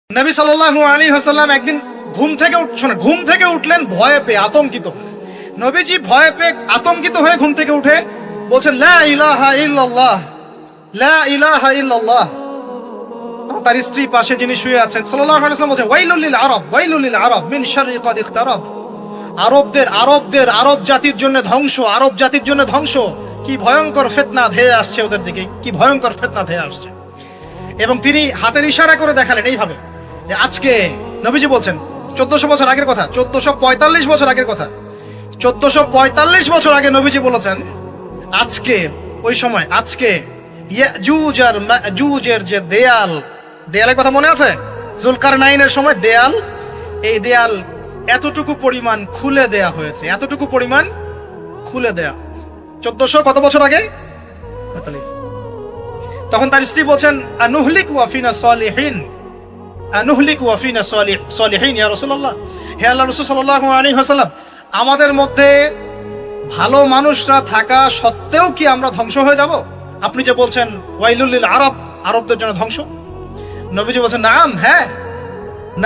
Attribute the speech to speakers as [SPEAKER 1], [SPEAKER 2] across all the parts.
[SPEAKER 1] নবী সাল্লাল্লাহু আলাইহি ওয়াসাল্লাম একদিন ঘুম থেকে উঠলেন ভয়ে পেয়ে, আতঙ্কিত হয়ে। নবীজি ভয়ে পেয়ে আতঙ্কিত হয়ে ঘুম থেকে উঠে বলছেন, লা ইলাহা ইল্লাল্লাহ, লা ইলাহা ইল্লাল্লাহ। তার স্ত্রী পাশে যিনি শুয়ে আছেন সাল্লাল্লাহু আলাইহি ওয়াসাল্লাম বলছেন, ওয়াইলুল লিল আরব, ওয়াইলুল লিল আরব মিন শাররি ক্বাদ ইখতারাব। আরব জাতির জন্য ধ্বংস, আরব জাতির জন্য ধ্বংস। কি ভয়ঙ্কর ফিতনা ধেয়ে আসছে ওদের দিকে, কি ভয়ঙ্কর ফিতনা ধেয়ে আসছে। এবং তিনি হাতের ইশারা করে দেখালেন এইভাবে যে আজকে, নবীজি বলছেন 1400 বছর আগের কথা, 1445 বছর আগের কথা, 1445 বছর আগে নবীজি বলেছেন আজকে, ওই সময় আজকে ইয়াজুজ আর মাজুজের যে দেয়ালের কথা মনে আছে? জুলকারনাইনের সময় দেয়াল, এই দেয়াল এতটুকু পরিমাণ খুলে দেয়া হয়েছে, এতটুকু পরিমাণ খুলে দেয়া হয়েছে 1400 কত বছর আগে? তখন তার স্ত্রী বলছেন, আনুহলিক ওয়াফিনা সালিহিন, আনুহলিক ওয়াফিনা সালিহিন ইয়া রাসূলুল্লাহ। হে আল্লাহর রাসূল সাল্লাল্লাহু আলাইহি ওয়াসাল্লাম, আমাদের মধ্যে ভালো মানুষরা থাকা সত্ত্বেও কি আমরা ধ্বংস হয়ে যাব? আপনি যে বলছেন ওয়াইলুল লিল আরব, আরবদের জন্য ধ্বংস। নবীজি বলছেন, নাম হ্যাঁ,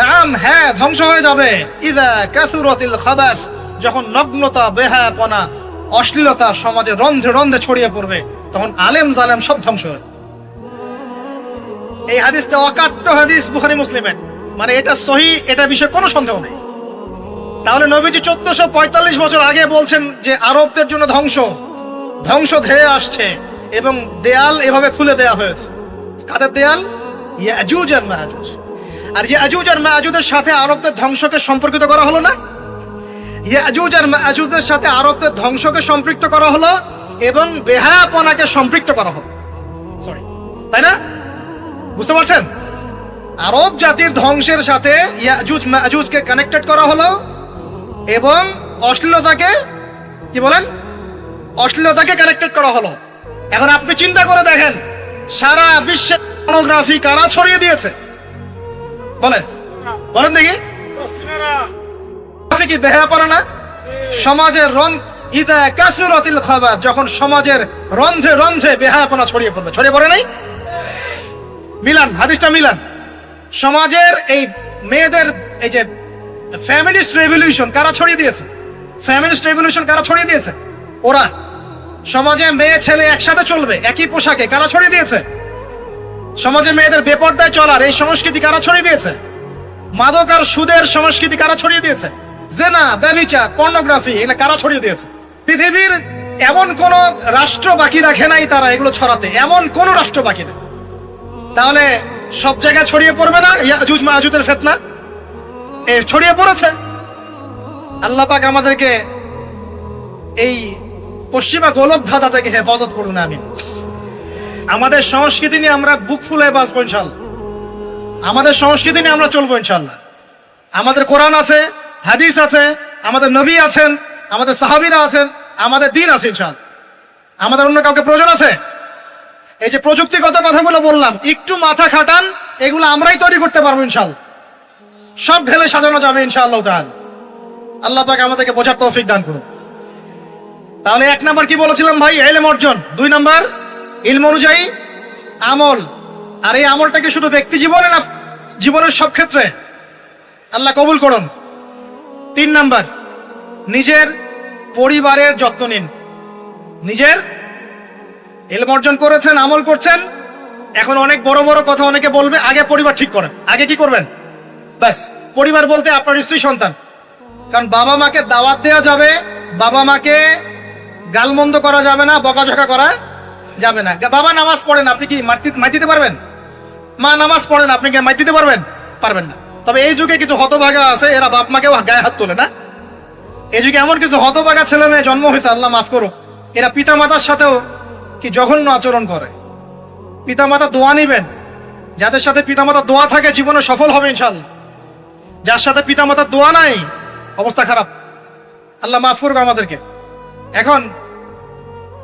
[SPEAKER 1] নাম হ্যাঁ, ধ্বংস হয়ে যাবে। ইযা কাসুরাতিল খাবাস, যখন নগ্নতা, বেহায়াপনা, অশ্লীলতা সমাজে রন্ধ্রে রন্ধ্রে ছড়িয়ে পড়বে, তখন আলেম জালেম সব ধ্বংস হবে। এই হাদিসটা অকাট্য হাদিস বুখারী মুসলিমের, মানে এটা সহিহ, এটা বিষয়ে কোনো সন্দেহ নেই। তাহলে নবীজি 1445 বছর আগে বলছেন যে আরবদের জন্য ধ্বংস ধেয়ে আসছে, এবং দেয়াল এভাবে খুলে দেয়া হয়েছে। কাদের দেয়াল? ইয়াজুজ আর মাজুজ। আর ইয়াজুজ আর মাজুজের সাথে আরবদের ধ্বংসকে সম্পর্কিত করা হলো না? ইয়াজুজ আর মাজুজের সাথে আরবদের ধ্বংসকে সম্পৃক্ত করা হলো এবং বেহায়াপনাকে সম্পৃক্ত করা হলো, সরি, তাই না? বুঝতে পারছেন? আরব জাতির ধ্বংসের সাথে ইয়াজুজ মাজুজকে কানেক্টেড করা হলো এবং অশ্লীলতাকে, কি বলেন, অশ্লীলতাকে কানেক্টেড করা হলো। এখন আপনি চিন্তা করে দেখেন, সারা বিশ্বে পর্নোগ্রাফি কারা ছড়িয়ে দিয়েছে? বলেন বলেন দেখি। কি বেহায়াপনা না? সমাজের ইযা কাসুরাতিল খাবাস, যখন সমাজের রন্ধ্রে রন্ধ্রে বেহায়াপনা ছড়িয়ে পড়বে, ছড়িয়ে পড়ে নাই? মিলান, হাদিসটা মিলান। সমাজের এই মেয়েদের এই যে ফ্যামিলিস্ট রেভলিউশন কারা ছড়িয়ে দিয়েছে? ফ্যামিলিস্ট রেভলিউশন কারা ছড়িয়ে দিয়েছে? ওরা। সমাজে মেয়ে ছেলে একসাথে চলবে একই পোশাকে, কারা ছড়িয়ে দিয়েছে? সমাজে মেয়েদের বেপরদায় চলার এই সংস্কৃতি কারা ছড়িয়ে দিয়েছে? মাদক আর সুদের সংস্কৃতি কারা ছড়িয়ে দিয়েছে? জেনা, ব্যভিচার, পর্নোগ্রাফি, এগুলো কারা ছড়িয়ে দিয়েছে? পৃথিবীর এমন কোন রাষ্ট্র বাকি রাখে নাই তারা এগুলো ছড়াতে, এমন কোন রাষ্ট্র বাকি নেই। তাহলে সব জায়গায় ছড়িয়ে পড়বে না ইয়াজুজ মাজুজের ফিতনা? ছড়িয়ে পড়েছে। আল্লাহ পাক আমাদেরকে এই পশ্চিমা গোলক ধাঁধা থেকে হেফাজত করুন, আমিন। আমাদের সংস্কৃতি নিয়ে আমরা বুক ফুলে বাঁচবো ইনশাআল্লাহ, আমাদের সংস্কৃতি নিয়ে আমরা চলবো ইনশাআল্লাহ। আমাদের কোরআন আছে, হাদিস আছে, আমাদের নবী আছেন, আমাদের সাহাবীরা আছেন, আমাদের দ্বীন আছে ইনশাআল্লাহ। আমাদের অন্য কাউকে প্রয়োজন আছে? এই যে প্রযুক্তিগত কথাগুলো বললাম, একটু মাথা খাটান, এগুলো আমরাই তৈরি করতে পারবো ইনশাআল্লাহ। সব ঢেলে সাজানো যাবে ইনশাআল্লাহ তাআলা। আল্লাহ পাক আমাদেরকে বোঝার তৌফিক দান করুন। তাহলে 1 নাম্বার কি বলেছিলাম ভাই? ইলম অর্জন। 2 নাম্বার ইলম অনুযায়ী আমল। আর এই আমলটা কি শুধু ব্যক্তি জীবনে না, জীবনের সব ক্ষেত্রে? আল্লাহ কবুল করুন। 3 নাম্বার, নিজের পরিবারের যত্ন নিন। নিজের ইলম অর্জন করেছেন, আমল করছেন, এখন অনেক বড় বড় কথা অনেকে বলবে, আগে পরিবার ঠিক করেন। আগে কি করবেন? ব্যাস, পরিবার বলতে আপনার স্ত্রী সন্তান। কারণ বাবা মাকে দাওয়াত দেওয়া যাবে, বাবা মাকে গালমন্দ করা যাবে না, বকাঝকা করা যাবে না। বাবা নামাজ পড়েন, আপনি কি মাইর দিতে পারবেন? মা নামাজ পড়েন, আপনি কি মাইর দিতে পারবেন? পারবেন না। তবে এই যুগে কিছু হতভাগা আছে, এরা বাপ মাকেও গায়ে হাত তোলে না। এই যুগে এমন কিছু হতভাগা ছেলে মেয়ে জন্ম হয়েছে, আল্লাহ মাফ করুক, এরা পিতা মাতার সাথেও কি জঘন্য আচরণ করে। পিতা মাতা দোয়া নিবেন, যাদের সাথে পিতা মাতার দোয়া থাকে জীবনে সফল হবে ইনশাআল্লাহ। যার সাথে পিতা মাতার দোয়া নাই, অবস্থা খারাপ। আল্লাহ মাফ করুক আমাদেরকে। এখন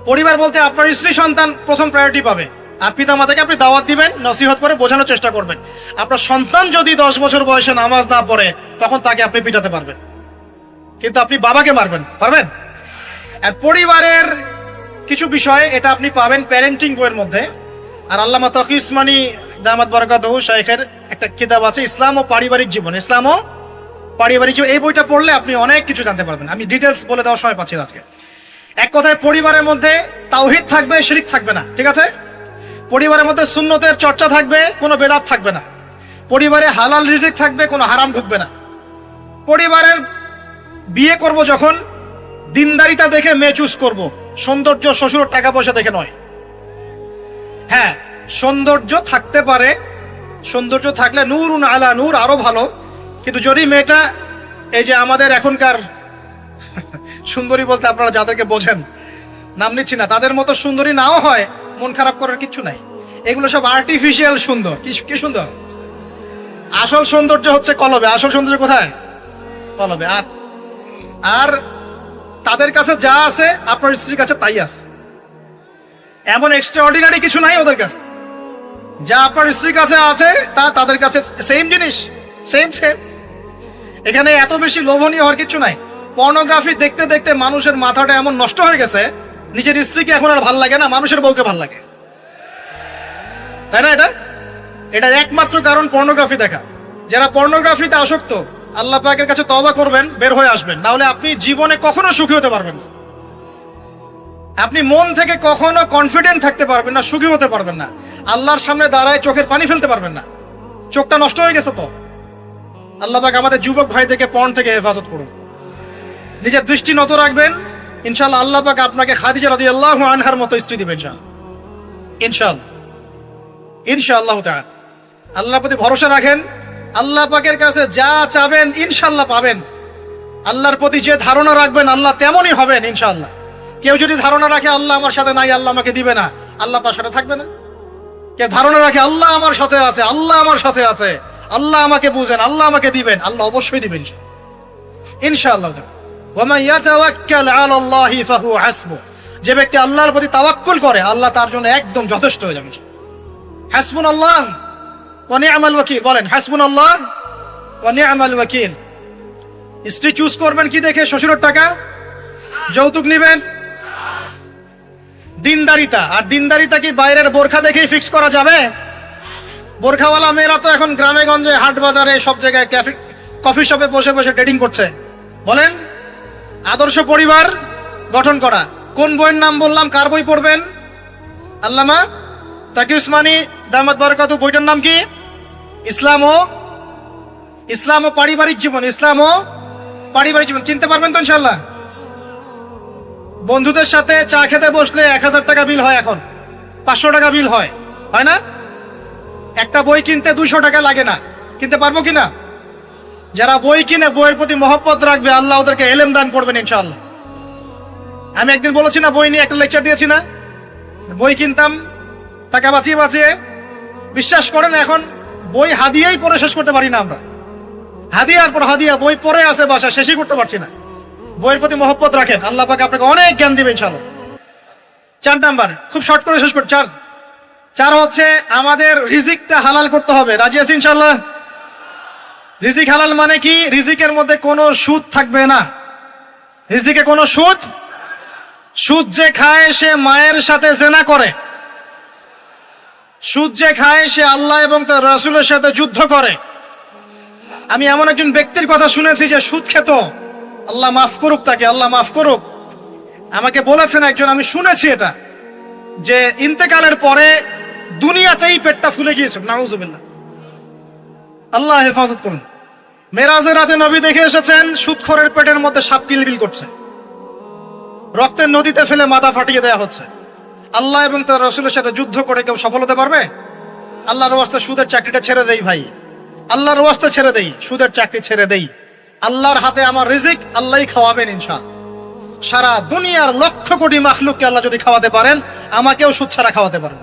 [SPEAKER 1] পরিবার বলতে আপনার স্ত্রী সন্তান প্রথম প্রায়োরিটি পাবে, আর পিতা মাতাকে আপনি দাওয়াত দিবেন, নসিহত করে বোঝানোর চেষ্টা করবেন। আপনার সন্তান যদি 10 বছর বয়সে নামাজ না পড়ে, তখন তাকে আপনি পিটাতে পারবেন, কিন্তু আপনি বাবাকে মারবেন পারবেন? আর পরিবারের কিছু বিষয়, এটা আপনি পাবেন প্যারেন্টিং বইয়ের মধ্যে। আর আল্লামা তকি উসমানী দামাত বারাকাতুহু শাইখের একটা কিতাব আছে ইসলাম ও পারিবারিক জীবন, ইসলাম ও পারিবারিক জীবন। এই বইটা পড়লে আপনি অনেক কিছু জানতে পারবেন। আমি ডিটেলস বলে দেওয়ার সময় পাচ্ছি না আজকে। এক কথায় পরিবারের মধ্যে তাওহীদ থাকবে, শিরক থাকবে না, ঠিক আছে? পরিবারের মধ্যে সুন্নতের চর্চা থাকবে, কোনো বেদাত থাকবে না। পরিবারে হালাল রিজিক থাকবে, কোনো হারাম ঢুকবে না। পরিবারের বিয়ে করব যখন দিনদারিতা দেখে মেয়ে চুজ করব, সৌন্দর্য শ্বশুর টাকা পয়সা দেখে নয়। হ্যাঁ, সৌন্দর্য থাকতে পারে, সৌন্দর্য থাকলে নূরুন আলা নূর, আরো ভালো। কিন্তু যদি মেয়েটা এই যে আমাদের এখনকার সুন্দরী বলতে আপনারা যাদেরকে বোঝেন, নাম নিচ্ছি না, তাদের মতো সুন্দরী নাও হয়, মন খারাপ করার কিচ্ছু নাই। এগুলো সব আর্টিফিশিয়াল সুন্দর। কি সুন্দর? আসল সৌন্দর্য হচ্ছে কলবে। আসল সৌন্দর্য কোথায়? কলবে। আর তাদের কাছে যা আছে আপনার স্ত্রীর কাছে তাই আছে। এমন এক্সট্রাঅর্ডিনারি কিছু নাই ওদের কাছে। যা আপনার স্ত্রীর কাছে আছে তা তাদের কাছে সেম জিনিস, সেম। এখানে এত বেশি লোভনীয় হওয়ার কিছু নাই। পর্নোগ্রাফি দেখতে দেখতে মানুষের মাথাটা এমন নষ্ট হয়ে গেছে, নিজের স্ত্রীকে এখন আর ভাল লাগে না, মানুষের বউকে ভাল লাগে, তাই না? এটার একমাত্র কারণ পর্নোগ্রাফি দেখা। যারা পর্নোগ্রাফিতে আসক্ত, আল্লাহ পাকের কাছে তওবা করবেন, বের হয়ে আসবেন, না হলে আপনি জীবনে কখনো সুখী হতে পারবেন না। আপনি মন থেকে কখনো কনফিডেন্ট থাকতে পারবেন না, সুখী হতে পারবেন না। আল্লাহর সামনে দাঁড়ায় চোখের পানি ফেলতে পারবেন না, চোখটা নষ্ট হয়ে গেছে। তো আল্লাহ পাক আমাদের যুবক ভাইদেরকে পর্ন থেকে হেফাজত করুন, নিজের দৃষ্টি নত রাখবেন। ইনশাআল্লাহ আল্লাহ পাক আপনাকে খাদিজা রাদিয়াল্লাহু আনহার মতো স্ত্রী দিবেন ইনশাআল্লাহ তাআলা। আল্লাহর প্রতি ভরসা রাখেন, আল্লাহ পাকের কাছে যা চাবেন ইনশাআল্লাহ পাবেন। আল্লাহর প্রতি যে ধারণা রাখবেন আল্লাহ তেমনই হবেন ইনশাআল্লাহ। কেউ যদি ধারণা রাখে আল্লাহ আমার সাথে নাই, আল্লাহ আমাকে দিবে না, আল্লাহ তার সাথে থাকবে না। কেউ ধারণা রাখে আল্লাহ আমার সাথে আছে, আল্লাহ আমার সাথে আছে, আল্লাহ আমাকে বুঝেন, আল্লাহ আমাকে দিবেন, আল্লাহ অবশ্যই দিবেন ইনশাআল্লাহ। ওয়ামান ইয়াতাওয়াক্কাল আলাল্লাহি ফাহুয়া হাসবুহ, যে ব্যক্তি আল্লাহর প্রতি তাওয়াক্কুল করে আল্লাহ তার জন্য একদম যথেষ্ট হয়ে যাবে। হাসবুনাল্লাহ ওয়া নি'মাল ওয়াকিল, বলেন হাসবুনাল্লাহ ওয়া নি'মাল ওয়াকিল। স্ত্রী চুজ করবেন কি দেখে? শ্বশুরের টাকা, যৌতুক নেবেন, দিনদারিতা। আর দিনদারিতা কি বাইরের বোরখা দেখেই ফিক্স করা যাবে? বোরখাওয়ালা মেয়েরা তো এখন গ্রামে গঞ্জে, হাট বাজারে, সব জায়গায় কফি শপে বসে বসে ডেটিং করছে। বলেন, আদর্শ পরিবার গঠন করা। কোন বইয়ের নাম বললাম? কার বই পড়বেন? আল্লামা তাকি উসমানী দামাত বারাকাতুহু, বইটার নাম কি? ইসলাম ও পারিবারিক জীবন। ইসলাম ও পারিবারিক জীবন কিনতে পারবেন তো ইনশাআল্লাহ? বন্ধুদের সাথে চা খেতে বসলে 1000 টাকা বিল হয়, এখন 500 টাকা বিল হয় না? একটা বই কিনতে 200 টাকা লাগে না। কিনতে পারবো কিনা? যারা বই কিনে বইয়ের প্রতি মহব্বত রাখবে আল্লাহ ওদেরকে এলেম দান করবেন ইনশাআল্লাহ। আমি একদিন বলেছি না, বই নিয়ে একটা লেকচার দিয়েছি না, বই কিনতাম টাকা বাঁচিয়ে বাঁচিয়ে। বিশ্বাস করেন এখন বই হাদিয়াই পড়ে শেষ করতে পারি না আমরা। হাদিয়ার পর হাদিয়া বই পড়ে আছে বাসা, শেষই করতে পারছি না। বইয়ের প্রতি মহব্বত রাখেন, আল্লাহ পাক আপনাকে অনেক জ্ঞান দিবেন ইনশাআল্লাহ। 4 নাম্বার, খুব শর্ট করে শেষ করি। 4 হচ্ছে আমাদের রিজিকটা হালাল করতে হবে। রাজি আছি ইনশাআল্লাহ? রিজিক হালাল মানে কি? রিজিকের মধ্যে কোনো সুদ থাকবে না। রিজিকে কোনো সুদ যে খায় সে মায়ের সাথে জিনা করে, সুদ যে খায় সে আল্লাহ এবং তার রাসূলের সাথে যুদ্ধ করে। আমি এমন একজন ব্যক্তির কথা শুনেছি যে সুদ খেত, আল্লাহ মাফ করুক তাকে, আল্লাহ মাফ করুক। আমাকে বলেছেন একজন, আমি শুনেছি এটা, যে ইন্তেকালের পরে দুনিয়াতেই পেটটা ফুলে গিয়েছে। নাউজুবিল্লাহ, আল্লাহ হেফাজত করুন। মেরাজের রাতে নবী দেখে এসেছেন সুদখোরের পেটের মধ্যে সাপ কিলবিল করছে, রক্তের নদীতে ফেলে মাথা ফাটিয়ে দেয়া হচ্ছে। আল্লাহ এবং তার রাসূলের সাথে যুদ্ধ করে কেউ সফল হতে পারবে? আল্লাহর ওয়াস্তে সুদের চাকরিটা ছেড়ে দেই ভাই, আল্লাহর ওয়াস্তে ছেড়ে দেই, সুদের চাকরি ছেড়ে দেই। আল্লাহর হাতে আমার রিজিক, আল্লাহই খাওয়াবেন ইনশাআল্লাহ। সারা দুনিয়ার লক্ষ কোটি মাখলুককে আল্লাহ যদি খাওয়াতে পারেন, আমাকেও সুদ ছাড়া খাওয়াতে পারেন।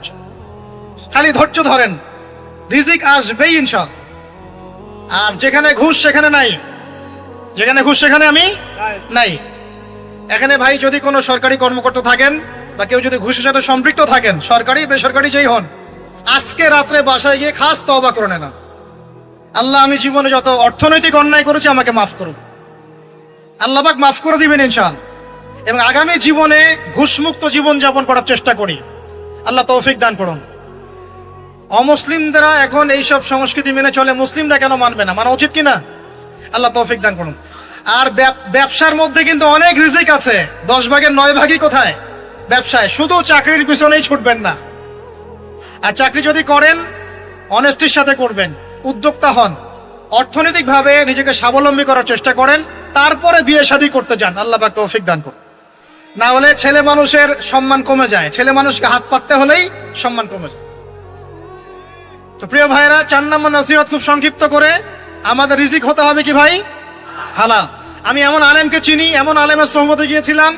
[SPEAKER 1] খালি ধৈর্য ধরেন, রিজিক আসবেই ইনশাআল্লাহ। আর যেখানে ঘুষ সেখানে নাই, যেখানে ঘুষ সেখানে আমি নাই। এখানে ভাই যদি কোনো সরকারি কর্মকর্তা থাকেন বা কেউ যদি ঘুষের সাথে সম্পৃক্ত থাকেন, সরকারি বেসরকারি যেই হন, আজকে রাত্রে বাসায় গিয়ে খাস তওবা করে নেন, আল্লাহ আমি জীবনে যত অর্থনৈতিক অন্যায় করেছি আমাকে মাফ করুন। আল্লাহ পাক মাফ করে দিবেন ইনশাআল্লাহ। এবং আগামী জীবনে ঘুষমুক্ত জীবন যাপন করার চেষ্টা করি, আল্লাহ তৌফিক দান করুন। অমুসলিমরা এখন এইসব সংস্কৃতি মেনে চলে, মুসলিমরা কেন মানবে না? মানা উচিত কিনা? আল্লাহ তৌফিক দান করুন। আর ব্যবসার মধ্যে কিন্তু অনেক রিজিক আছে, 10 ভাগের 9 ভাগই কোথায়? ব্যবসায়। শুধু চাকরির পিছনেই ছুটবেন না। আর চাকরি যদি করেন অনেস্টির সাথে করবেন, উদ্যোক্তা হন, অর্থনৈতিকভাবে নিজেকে স্বাবলম্বী করার চেষ্টা করেন, তারপরে বিয়ে শাদী করতে যান। আল্লাহ পাক তৌফিক দান করুন। না হলে ছেলে মানুষের সম্মান কমে যায়, ছেলে মানুষকে হাত পাততে হলেই সম্মান কমে যায়। তো প্রিয় ভাইরা, 4 নম্বর নসিহত খুব সংক্ষিপ্ত করে, আমাদের রিজিক হতে হবে কি ভাই? হালাল। আমি এমন আলেমকে চিনি, এমন আলেমের সোহবতে গিয়েছিলাম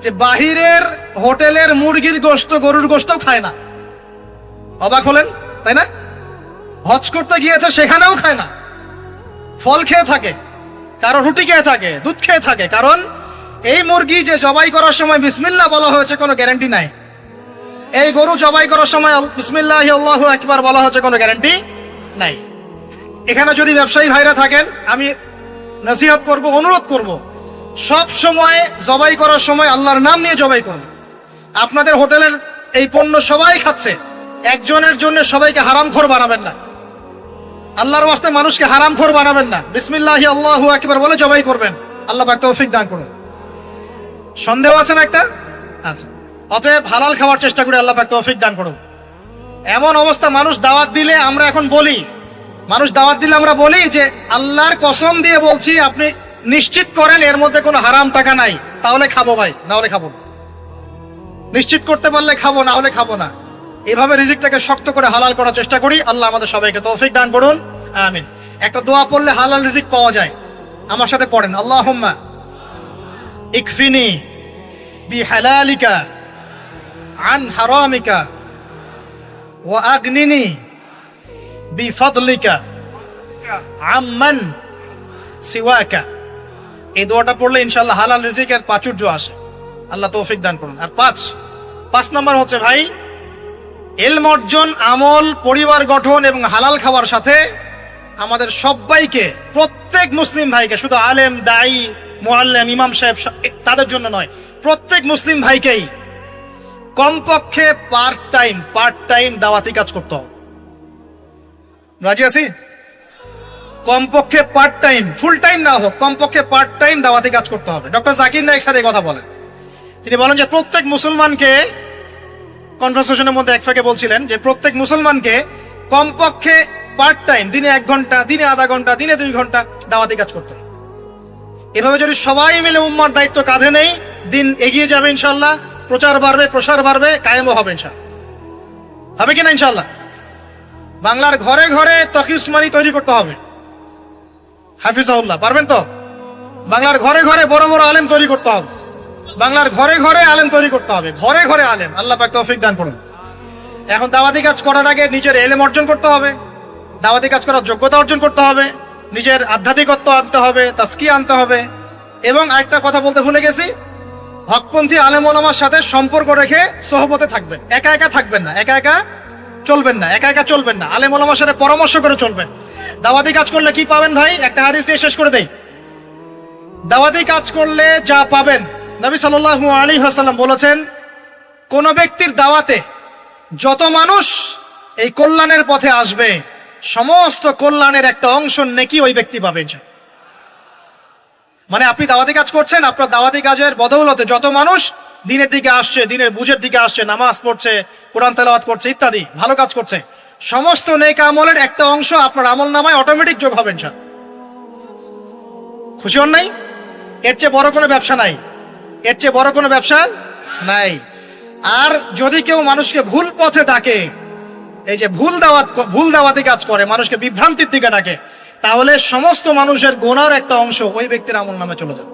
[SPEAKER 1] যে বাহিরের হোটেলের মুরগির গোশত, গরুর গোশত খায় না। অবাক হলেন তাই না? হজ করতে গিয়েছে, সেখানেও খায় না, ফল খেয়ে থাকে, কারো রুটি খেয়ে থাকে, দুধ খেয়ে থাকে। কারণ এই মুরগি যে জবাই করার সময় বিসমিল্লাহ বলা হয়েছে কোনো গ্যারান্টি নাই। এই গরু জবাই করার সময় বিসমিল্লাহ আল্লাহু আকবার বলা হচ্ছে কোনো গ্যারান্টি নাই। এখানে যদি ব্যবসায়ী ভাইরা থাকেন, আমি নসিহত করব, অনুরোধ করব, সব সময় জবাই করার সময় আল্লাহর নাম নিয়ে জবাই করব। আপনাদের হোটেলের এই পণ্য সবাই খাচ্ছে, একজনের জন্য সবাইকে হারামখোর বানাবেন না। আল্লাহর ওয়াস্তে মানুষকে হারামখোর বানাবেন না। বিসমিল্লাহি আল্লাহু আকবার বলে জবাই করবেন। আল্লাহ পাক তৌফিক দান করুন। সন্দেহ আছে না একটা? আচ্ছা। অতএব হালাল খাওয়ার চেষ্টা করে আল্লাহ পাক তৌফিক দান করুন। এমন অবস্থা, মানুষ দাওয়াত দিলে আমরা এখন বলি, আমরা বলি যে আল্লাহর কসম দিয়ে বলছি, আপনি নিশ্চিত করেন এর মধ্যে কোনো হারাম টাকা নাই, তাহলে খাবো ভাই, না হলে খাবো না। নিশ্চিত করতে পারলে খাবো, না হলে খাবো না। এভাবে রিজিকটাকে শক্ত করে হালাল করার চেষ্টা করি। আল্লাহ আমাদের সবাইকে তৌফিক দান করুন, আমিন। একটা দোয়া পড়লে হালাল রিজিক পাওয়া যায়, আমার সাথে পড়েন। আল্লাহুম্মা ইকফিনি বিহালালিকা আন হারামিকা ওয়া আগনিনি বিফাদলিকা আম্মান সিওয়াকা। এই দোয়াটা পড়লে ইনশাআল্লাহ হালাল রিজিকের প্রাচুর্য আসে। আল্লাহ তৌফিক দান করুন। আর 5 নম্বর হচ্ছে ভাই, ইলম অর্জন, আমল, পরিবার গঠন এবং হালাল খাওয়ার সাথে আমাদের সবাইকে, প্রত্যেক মুসলিম ভাইকে, শুধু আলেম, দায়ী, মুআল্লিম, ইমাম সাহেব তাদের জন্য নয়, প্রত্যেক মুসলিম ভাইকেই কমপক্ষে পার্ট টাইম দাওয়াতি কাজ করতে হবে। রাজি আছি? কমপক্ষে পার্ট টাইম, ফুল টাইম না হোক, কমপক্ষে পার্ট টাইম দাওয়াতি কাজ করতে হবে। ডক্টর জাকির নায়েক স্যার এই কথা বলেন। তিনি বলেন যে প্রত্যেক মুসলমানকে, কনভারসেশনের মধ্যে এক ফাঁকে বলছিলেন যে প্রত্যেক মুসলমানকে কমপক্ষে পার্ট টাইম, দিনে 1 ঘন্টা, দিনে আধা ঘন্টা, দিনে 2 ঘন্টা দাওয়াতি কাজ করতে হবে। এভাবে যদি সবাই মিলে উম্মার দায়িত্ব কাঁধে নেই, দিন এগিয়ে যাবে ইনশাল্লাহ, প্রচার বাড়বে, প্রসার বাড়বে, কায়েমও হবে ইনশাল্লাহ। হবে কিনা ইনশাল্লাহ? বাংলার ঘরে ঘরে তকি উসমানী তৈরি করতে হবে। হাফিজাহুল্লাহ, পারবেন তো? বাংলার ঘরে ঘরে বড় বড় আলেম তৈরি করতে হবে। বাংলার ঘরে ঘরে আলেম তৈরি করতে হবে, ঘরে ঘরে আলেম। আল্লাহ পাক তৌফিক দান করুন। এখন দাওয়াতি কাজ করার আগে নিজের ইলম অর্জন করতে হবে, দাওয়াতি কাজ করার যোগ্যতা অর্জন করতে হবে, নিজের আধ্যাত্মিকত্ব আনতে হবে, তাজকিয়া আনতে হবে। এবং আরেকটা কথা বলতে ভুলে গেছি, হকপন্থী আলেম ওলামার সাথে সম্পর্ক রেখে সোহবতে থাকবেন। একা একা থাকবেন না, একা একা চলবেন না, আলেম ওলামার সাথে পরামর্শ করে চলবেন। দাওয়াতি কাজ করলে কি পাবেন ভাই? একটা হাদিস দিয়ে শেষ করে দেই। দাওয়াতি কাজ করলে যা পাবেন, নবী সাল্লাল্লাহু আলাইহি ওয়াসাল্লাম বলেছেন, কোন ব্যক্তির দাওয়াতে যত মানুষ এই কল্যাণের পথে আসবে, সমস্ত কল্যাণের একটা অংশ নেকি ওই ব্যক্তি পাবেন। মানে আপনি দাওয়াতি কাজ করছেন, আপনার দাওয়াতি কাজের বদৌলতে যত মানুষ দিনের দিকে আসছে, দিনের বুঝের দিকে আসছে, নামাজ পড়ছে, কোরআন তেলাওয়াত করছে, ইত্যাদি ভালো কাজ করছে, সমস্ত নেক আমলের একটা অংশ আপনার আমল নামায় অটোমেটিক যোগ হবেন। খুশি হন নাই? এর চেয়ে বড় কোনো ব্যবসা নাই, আর যদি কেউ মানুষকে ভুল পথে ডাকে, এই যে ভুল দাওয়াতি কাজ করে, মানুষকে বিভ্রান্তির দিকে ডাকে, তাহলে সমস্ত মানুষের গুনার একটা অংশ ওই ব্যক্তির আমল নামে চলে যাবে।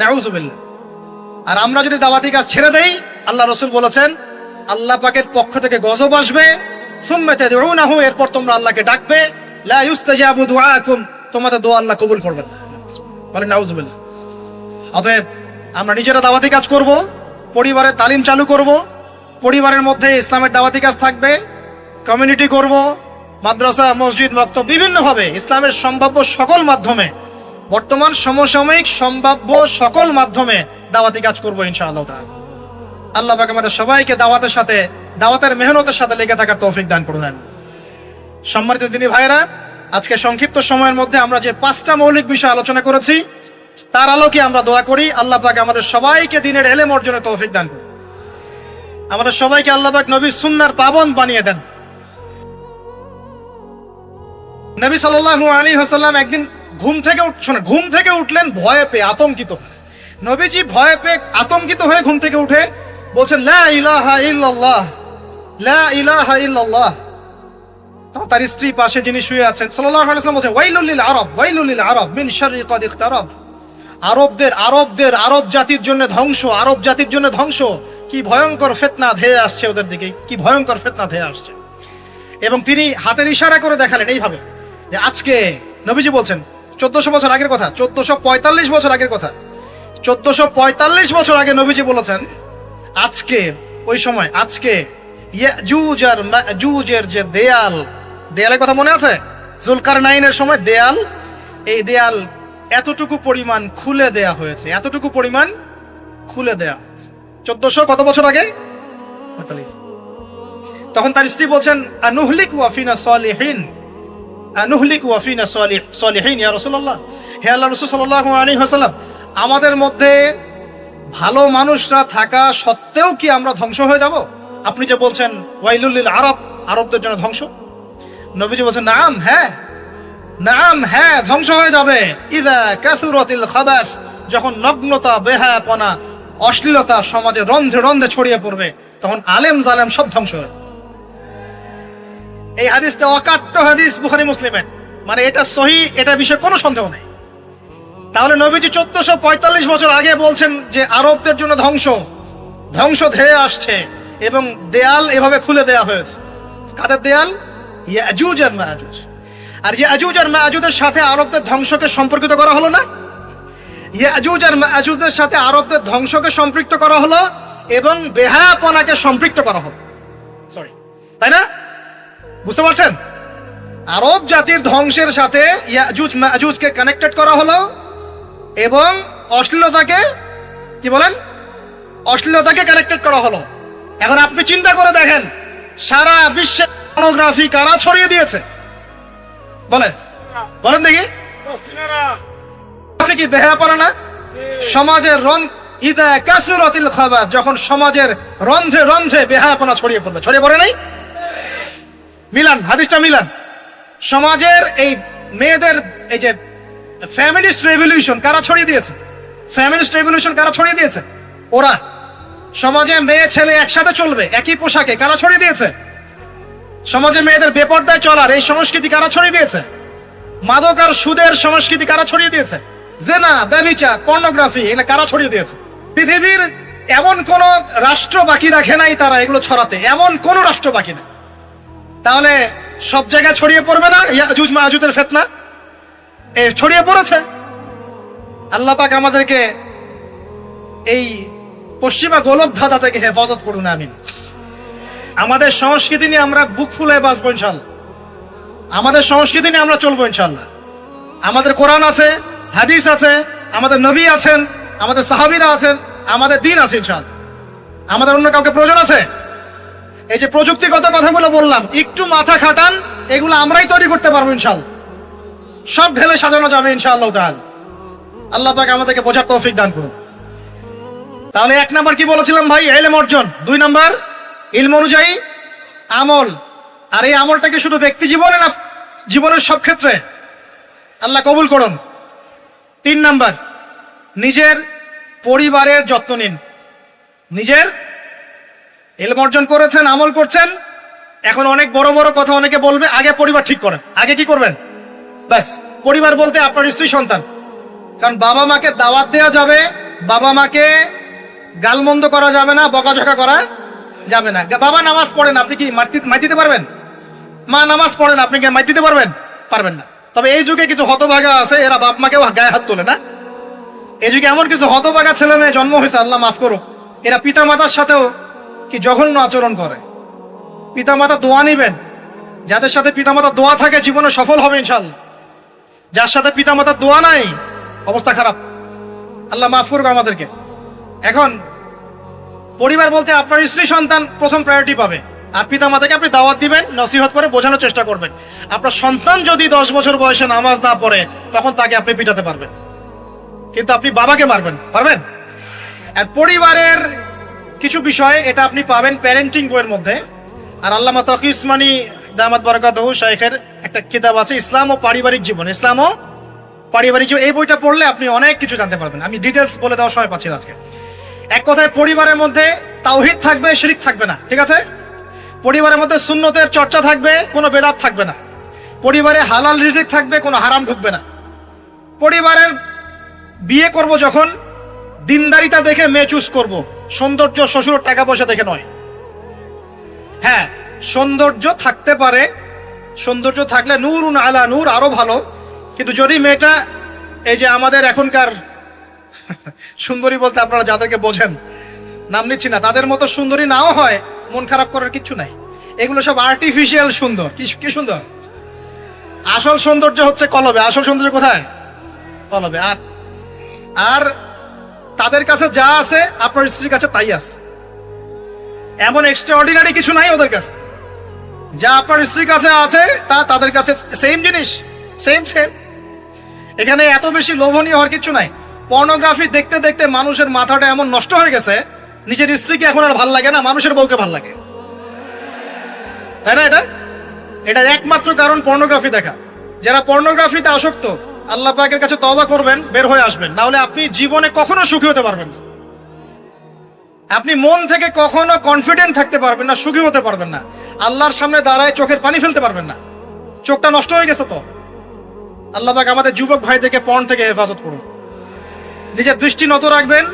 [SPEAKER 1] নাউযুবিল্লাহ। আর আমরা যদি দাওয়াতি কাজ ছেড়ে দেই, আল্লাহ রাসূল বলেছেন আল্লাহ পাকের পক্ষ থেকে গজব আসবে, সুম্মা তাদউনাহু, এরপর তোমরা আল্লাহকে ডাকবে, লা ইউস্তাজাবু দুআকুম, তোমাদের দোয়া আল্লাহ কবুল করবেন না। বলেন নাউযুবিল্লাহ। অতএব আমরা নিজেরা দাওয়াতি কাজ করব, পরিবারের তালিম চালু করব, পরিবারের মধ্যে ইসলামের দাওয়াতি কাজ থাকবে, কমিউনিটি করব, মাদ্রাসা, মসজিদ, মক্তব, বিভিন্নভাবে ইসলামের সম্ভাব্য সকল মাধ্যমে, বর্তমান সমসাময়িক সম্ভাব্য সকল মাধ্যমে দাওয়াতি কাজ করব ইনশাআল্লাহ তাআলা। আল্লাহ পাক আমাদের সবাইকে দাওয়াতের সাথে, দাওয়াতের মেহনতের সাথে লেগে থাকার তৌফিক দান করুন। সম্মানিত দিনী ভাইরা, আজকে সংক্ষিপ্ত সময়ের মধ্যে আমরা যে 5টা মৌলিক বিষয় আলোচনা করেছি তার আলোকে আমরা দোয়া করি আল্লাহ পাক আমাদের সবাইকে দ্বীনের ইলম অর্জনের তৌফিক দান করুন। আমাদের সবাইকে আল্লাহ পাক নবীর সুন্নাহর পাবন্দ বানিয়ে দেন। নবী সাল্লাল্লাহু আলাইহি ওয়াসাল্লাম একদিন ঘুম থেকে উঠলেন ভয়ে পেয়ে, আতঙ্কিত হয়ে। নবীজি ভয়ে পেয়ে আতঙ্কিত হয়ে ঘুম থেকে উঠে বলছেন লা ইলাহা ইল্লাল্লাহ, লা ইলাহা ইল্লাল্লাহ। তখন তার স্ত্রী পাশে যিনি শুয়ে আছেন সাল্লাল্লাহু আলাইহি ওয়াসাল্লাম বলছেন ওয়াইলুল লিল আরব, ওয়াইলুল লিল আরব মিন শাররি ক্বাদ ইখতারাব। আরব জাতির জন্য ধ্বংস, আরব জাতির জন্য ধ্বংস। কি ভয়ঙ্কর ফিতনা ধেয়ে আসছে ওদের দিকে, কি ভয়ঙ্কর ফিতনা ধেয়ে আসছে। এবং তিনি হাতের ইশারা করে দেখালেন এইভাবে যে আজকে, নবীজি বলছেন 1400 বছর আগের কথা, 1445 বছর আগের কথা, 1445 বছর আগে নবীজি বলেছেন আজকে, ওই সময় আজকে ইয়াজুজ আর মাজুজের যে দেয়ালের কথা মনে আছে? জুলকারনাইনের সময় দেয়াল, এই দেয়াল এতটুকু পরিমাণ খুলে দেয়া হয়েছে, এতটুকু পরিমাণ খুলে দেয়া হয়েছে 1400 কত বছর আগে? তখন তার স্ত্রী বলছেন আনুহলিক ওয়া ফিনা সালিহিন, আনুহলিক ওয়া ফিনা সালিহিন ইয়া রাসূলুল্লাহ। হে আল্লাহর রাসূল সাল্লাল্লাহু আলাইহি ওয়াসাল্লাম, আমাদের মধ্যে ভালো মানুষরা থাকা সত্ত্বেও কি আমরা ধ্বংস হয়ে যাব? আপনি যে বলছেন ওয়াইলুল লিল আরব, আরবদের জন্য ধ্বংস। নবীজি বলছেন নাম, হ্যাঁ নাম, হ্যাঁ ধ্বংস হয়ে যাবে। ইযা কাসুরাতিল খাবাস, যখন নগ্নতা, বেহায়াপনা, অশ্লীলতা সমাজে রন্ধ্রে রন্ধ্রে ছড়িয়ে পড়বে, তখন আলেম জালেম সব ধ্বংস হবে। এই হাদিসটা অকাট্য হাদিস বুখারী মুসলিমের, মানে এটা সহিহ, এটা বিষয়ে কোনো সন্দেহ নেই। তাহলে নবীজি 1445 বছর আগে বলছেন যে আরবদের জন্য ধ্বংস ধেয়ে আসছে, এবং দেয়াল এভাবে খুলে দেয়া হয়েছে। কাদের দেয়াল? ইয়াজুজ আর মাজুজ। আর ইয়াজুজ আর মাজুজের সাথে আরবদের ধ্বংসকে সম্পর্কিত করা হলো না? ইয়াজুজ আর মাজুজের সাথে আরবদের ধ্বংসকে সম্পৃক্ত করা হলো এবং বেহায়াপনাকে সম্পৃক্ত করা হলো, সরি, তাই না? বুঝতে পারছেন? আরব জাতির ধ্বংসের সাথে ইয়াজুজ মাজুজকে কানেক্টেড করা হলো এবং অশ্লীলতাকে, কি বলেন, অশ্লীলতাকে কানেক্টেড করা হলো। এখন আপনি চিন্তা করে দেখেন, সারা বিশ্বে পর্নোগ্রাফি কারা ছড়িয়ে দিয়েছে? বলেন বলেন দেখি। কি বেহায়াপনা না? সমাজের ইযা কাসুরাতিল খাবাস, যখন সমাজের রন্ধ্রে রন্ধ্রে বেহায়াপনা ছড়িয়ে পড়বে, ছড়িয়ে পড়ে নাই? মিলান, হাদিসটা মিলান। সমাজের এই মেয়েদের এই যে ফ্যামিলিস্ট রেভলিউশন কারা ছড়িয়ে দিয়েছে? ফ্যামিলিস্ট রেভলিউশন কারা ছড়িয়ে দিয়েছে? ওরা। সমাজে মেয়ে ছেলে একসাথে চলবে একই পোশাকে, কারা ছড়িয়ে দিয়েছে? সমাজে মেয়েদের বেপর্দায় চলার এই সংস্কৃতি কারা ছড়িয়ে দিয়েছে? মাদক আর সুদের সংস্কৃতি কারা ছড়িয়ে দিয়েছে? জেনা, ব্যভিচার, পর্নোগ্রাফি, এগুলো কারা ছড়িয়ে দিয়েছে? পৃথিবীর এমন কোন রাষ্ট্র বাকি রাখে নাই তারা এগুলো ছড়াতে, এমন কোন রাষ্ট্র বাকি নেই। তাহলে সব জায়গায় ছড়িয়ে পড়বে না ইয়াজুজ মাজুজের ফিতনা? ছড়িয়ে পড়েছে। আল্লাহ পাক আমাদেরকে এই পশ্চিমা গোলক ধাঁধা থেকে হেফাজত করুন, আমিন। আমাদের সংস্কৃতি নিয়ে আমরা বুক ফুলে বাঁচবো ইনশাল্লাহ, আমাদের সংস্কৃতি নিয়ে আমরা চলবো ইনশাল্লাহ। আমাদের কোরআন আছে, হাদিস আছে, আমাদের নবী আছেন, আমাদের সাহাবীরা আছেন, আমাদের দ্বীন আছে ইনশাল্লাহ। আমাদের অন্য কাউকে প্রয়োজন আছে? এই যে প্রযুক্তিগত কথাগুলো বললাম, একটু মাথা খাটান, এগুলো আমরাই তৈরি করতে পারবো ইনশাল্লাহ। সব ঢেলে সাজানো যাবে ইনশাআল্লাহ তাআলা। আল্লাহ পাক আমাদেরকে বোঝার তৌফিক দান করুন। তাহলে 1 নাম্বার কি বলেছিলাম ভাই? ইলম অর্জন। 2 নাম্বার ইলম অনুযায়ী আমল। আর এই আমলটা কি শুধু ব্যক্তি জীবনে না, জীবনের সব ক্ষেত্রে? আল্লাহ কবুল করুন। 3 নাম্বার নিজের পরিবারের যত্ন নিন। নিজের ইলম অর্জন করেছেন, আমল করছেন, এখন অনেক বড় বড় কথা অনেকে বলবে, আগে পরিবার ঠিক করেন। আগে কি করবেন? ব্যাস, পরিবার বলতে আপনার স্ত্রী সন্তান। কারণ বাবা মাকে দাওয়াত দেওয়া যাবে, বাবা মাকে গালমন্দ করা যাবে না, বকাঝকা করা যাবে না। বাবা নামাজ পড়েন, আপনি কি মাই দিতে পারবেন? মা নামাজ পড়েন, আপনি কি মাই দিতে পারবেন? পারবেন না। তবে এই যুগে কিছু হতভাগা আছে, এরা বাপ মাকেও গায়ে হাত তোলে না। এই যুগে এমন কিছু হতভাগা ছেলে মেয়ে জন্ম হয়েছে, আল্লাহ মাফ করুক, এরা পিতা মাতার সাথেও কি জঘন্য আচরণ করে। পিতা মাতা দোয়া নিবেন, যাদের সাথে পিতা মাতার দোয়া থাকে জীবনে সফল হবে ইনশাআল্লাহ। যার সাথে পিতা মাতার দোয়া নাই, অবস্থা খারাপ। আল্লাহ মাফ করুক আমাদেরকে। এখন পরিবার বলতে আপনার স্ত্রী সন্তান প্রথম প্রায়োরিটি পাবে, আর পিতা মাতাকে আপনি দাওয়াত দিবেন, নসিহত করে বোঝানোর চেষ্টা করবেন। আপনার সন্তান যদি 10 বছর বয়সে নামাজ না পড়ে, তখন তাকে আপনি পিটাতে পারবেন, কিন্তু আপনি বাবাকে মারবেন পারবেন? আর পরিবারের কিছু বিষয় এটা আপনি পাবেন প্যারেন্টিং বইয়ের মধ্যে। আর আল্লামা তকি উসমানী দামাত বারাকাতুহু শাইখের একটা কিতাব আছে, ইসলাম ও পারিবারিক জীবন। ইসলাম ও পারিবারিক জীবন, এই বইটা পড়লে আপনি অনেক কিছু জানতে পারবেন। আমি ডিটেলস বলে দেওয়ার সময় পাচ্ছি না আজকে। এক কথায় পরিবারের মধ্যে তাওহীদ থাকবে, শিরক থাকবে না, ঠিক আছে? পরিবারের মধ্যে সুন্নতের চর্চা থাকবে, কোনো বেদাত থাকবে না। পরিবারে হালাল রিজিক থাকবে, কোনো হারাম ঢুকবে না। পরিবারের বিয়ে করব যখন দিনদারিতা দেখে মেয়ে চুজ করব, সৌন্দর্য শ্বশুর টাকা পয়সা দেখে নয়। হ্যাঁ, সৌন্দর্য থাকতে পারে, সৌন্দর্য থাকলে নূরুন আলা নূর, আরো ভালো। কিন্তু যদি মেয়েটা এই যে আমাদের এখনকার সুন্দরী বলতে আপনারা যাদেরকে বোঝেন, নাম নিচ্ছি না, তাদের মতো সুন্দরী নাও হয়, মন খারাপ করার কিছু নাই। এগুলো সব আর্টিফিশিয়াল সুন্দর। কি সুন্দর? আসল সৌন্দর্য হচ্ছে কলবে। আসল সৌন্দর্য কোথায়? কলবে। আর তাদের কাছে যা আছে আপনার স্ত্রীর কাছে তাই আছে। এমন এক্সট্রাঅর্ডিনারি কিছু নাই ওদের কাছে। যা আপনার স্ত্রীর কাছে আছে তা তাদের কাছে সেম জিনিস, সেম। এখানে এত বেশি লোভনীয় হওয়ার কিছু নাই। পর্নোগ্রাফি দেখতে দেখতে মানুষের মাথাটা এমন নষ্ট হয়ে গেছে, নিজের স্ত্রীকে এখন আর ভাল লাগে না, মানুষের বউকে ভাল লাগে, তাই না? এটার একমাত্র কারণ পর্নোগ্রাফি দেখা। যারা পর্নোগ্রাফিতে আসক্ত, আল্লাহ পাকের কাছে তওবা করবেন, বের হয়ে আসবেন, না হলে আপনি জীবনে কখনো সুখী হতে পারবেন না। আপনি মন থেকে কখনো কনফিডেন্ট থাকতে পারবেন না, সুখী হতে পারবেন না। আল্লাহর সামনে দাঁড়ায় চোখের পানি ফেলতে পারবেন না, চোখটা নষ্ট হয়ে গেছে। তো আল্লাহ পাক আমাদের যুবক ভাইদেরকে পর্ন থেকে হেফাজত করুন। নিজের দৃষ্টি নত রাখবেন,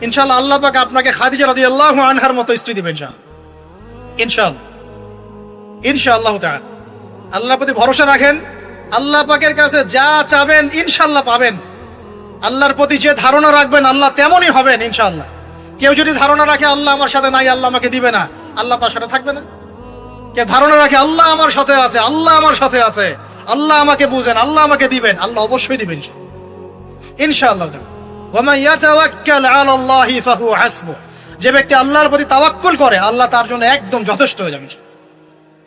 [SPEAKER 1] ইনশাআল্লাহ আল্লাহ পাক আপনাকে খাদিজা রাদিয়াল্লাহু আনহার মতো স্ত্রী দিবেন ইনশাআল্লাহ তাআলা। আল্লাহর প্রতি ভরসা রাখেন, আল্লাহ পাকের কাছে যা চাবেন ইনশাআল্লাহ পাবেন। আল্লাহর প্রতি যে ধারণা রাখবেন আল্লাহ তেমনই হবেন ইনশাআল্লাহ। কেউ যদি ধারণা রাখে আল্লাহ আমার সাথে নাই, আল্লাহ আমাকে দিবে না, আল্লাহ তার সাথে থাকবে না। কেউ ধারণা রাখে আল্লাহ আমার সাথে আছে, আল্লাহ আমার সাথে আছে, আল্লাহ আমাকে বুঝেন, আল্লাহ আমাকে দিবেন, আল্লাহ অবশ্যই দিবেন ইনশাআল্লাহ। ওয়া ইয়াতাওয়াক্কাল আলাল্লাহি ফাহুয়া হাসবুহ, যে ব্যক্তি আল্লাহর প্রতি তাওয়াক্কুল করে আল্লাহ তার জন্য একদম যথেষ্ট হয়ে যাবে।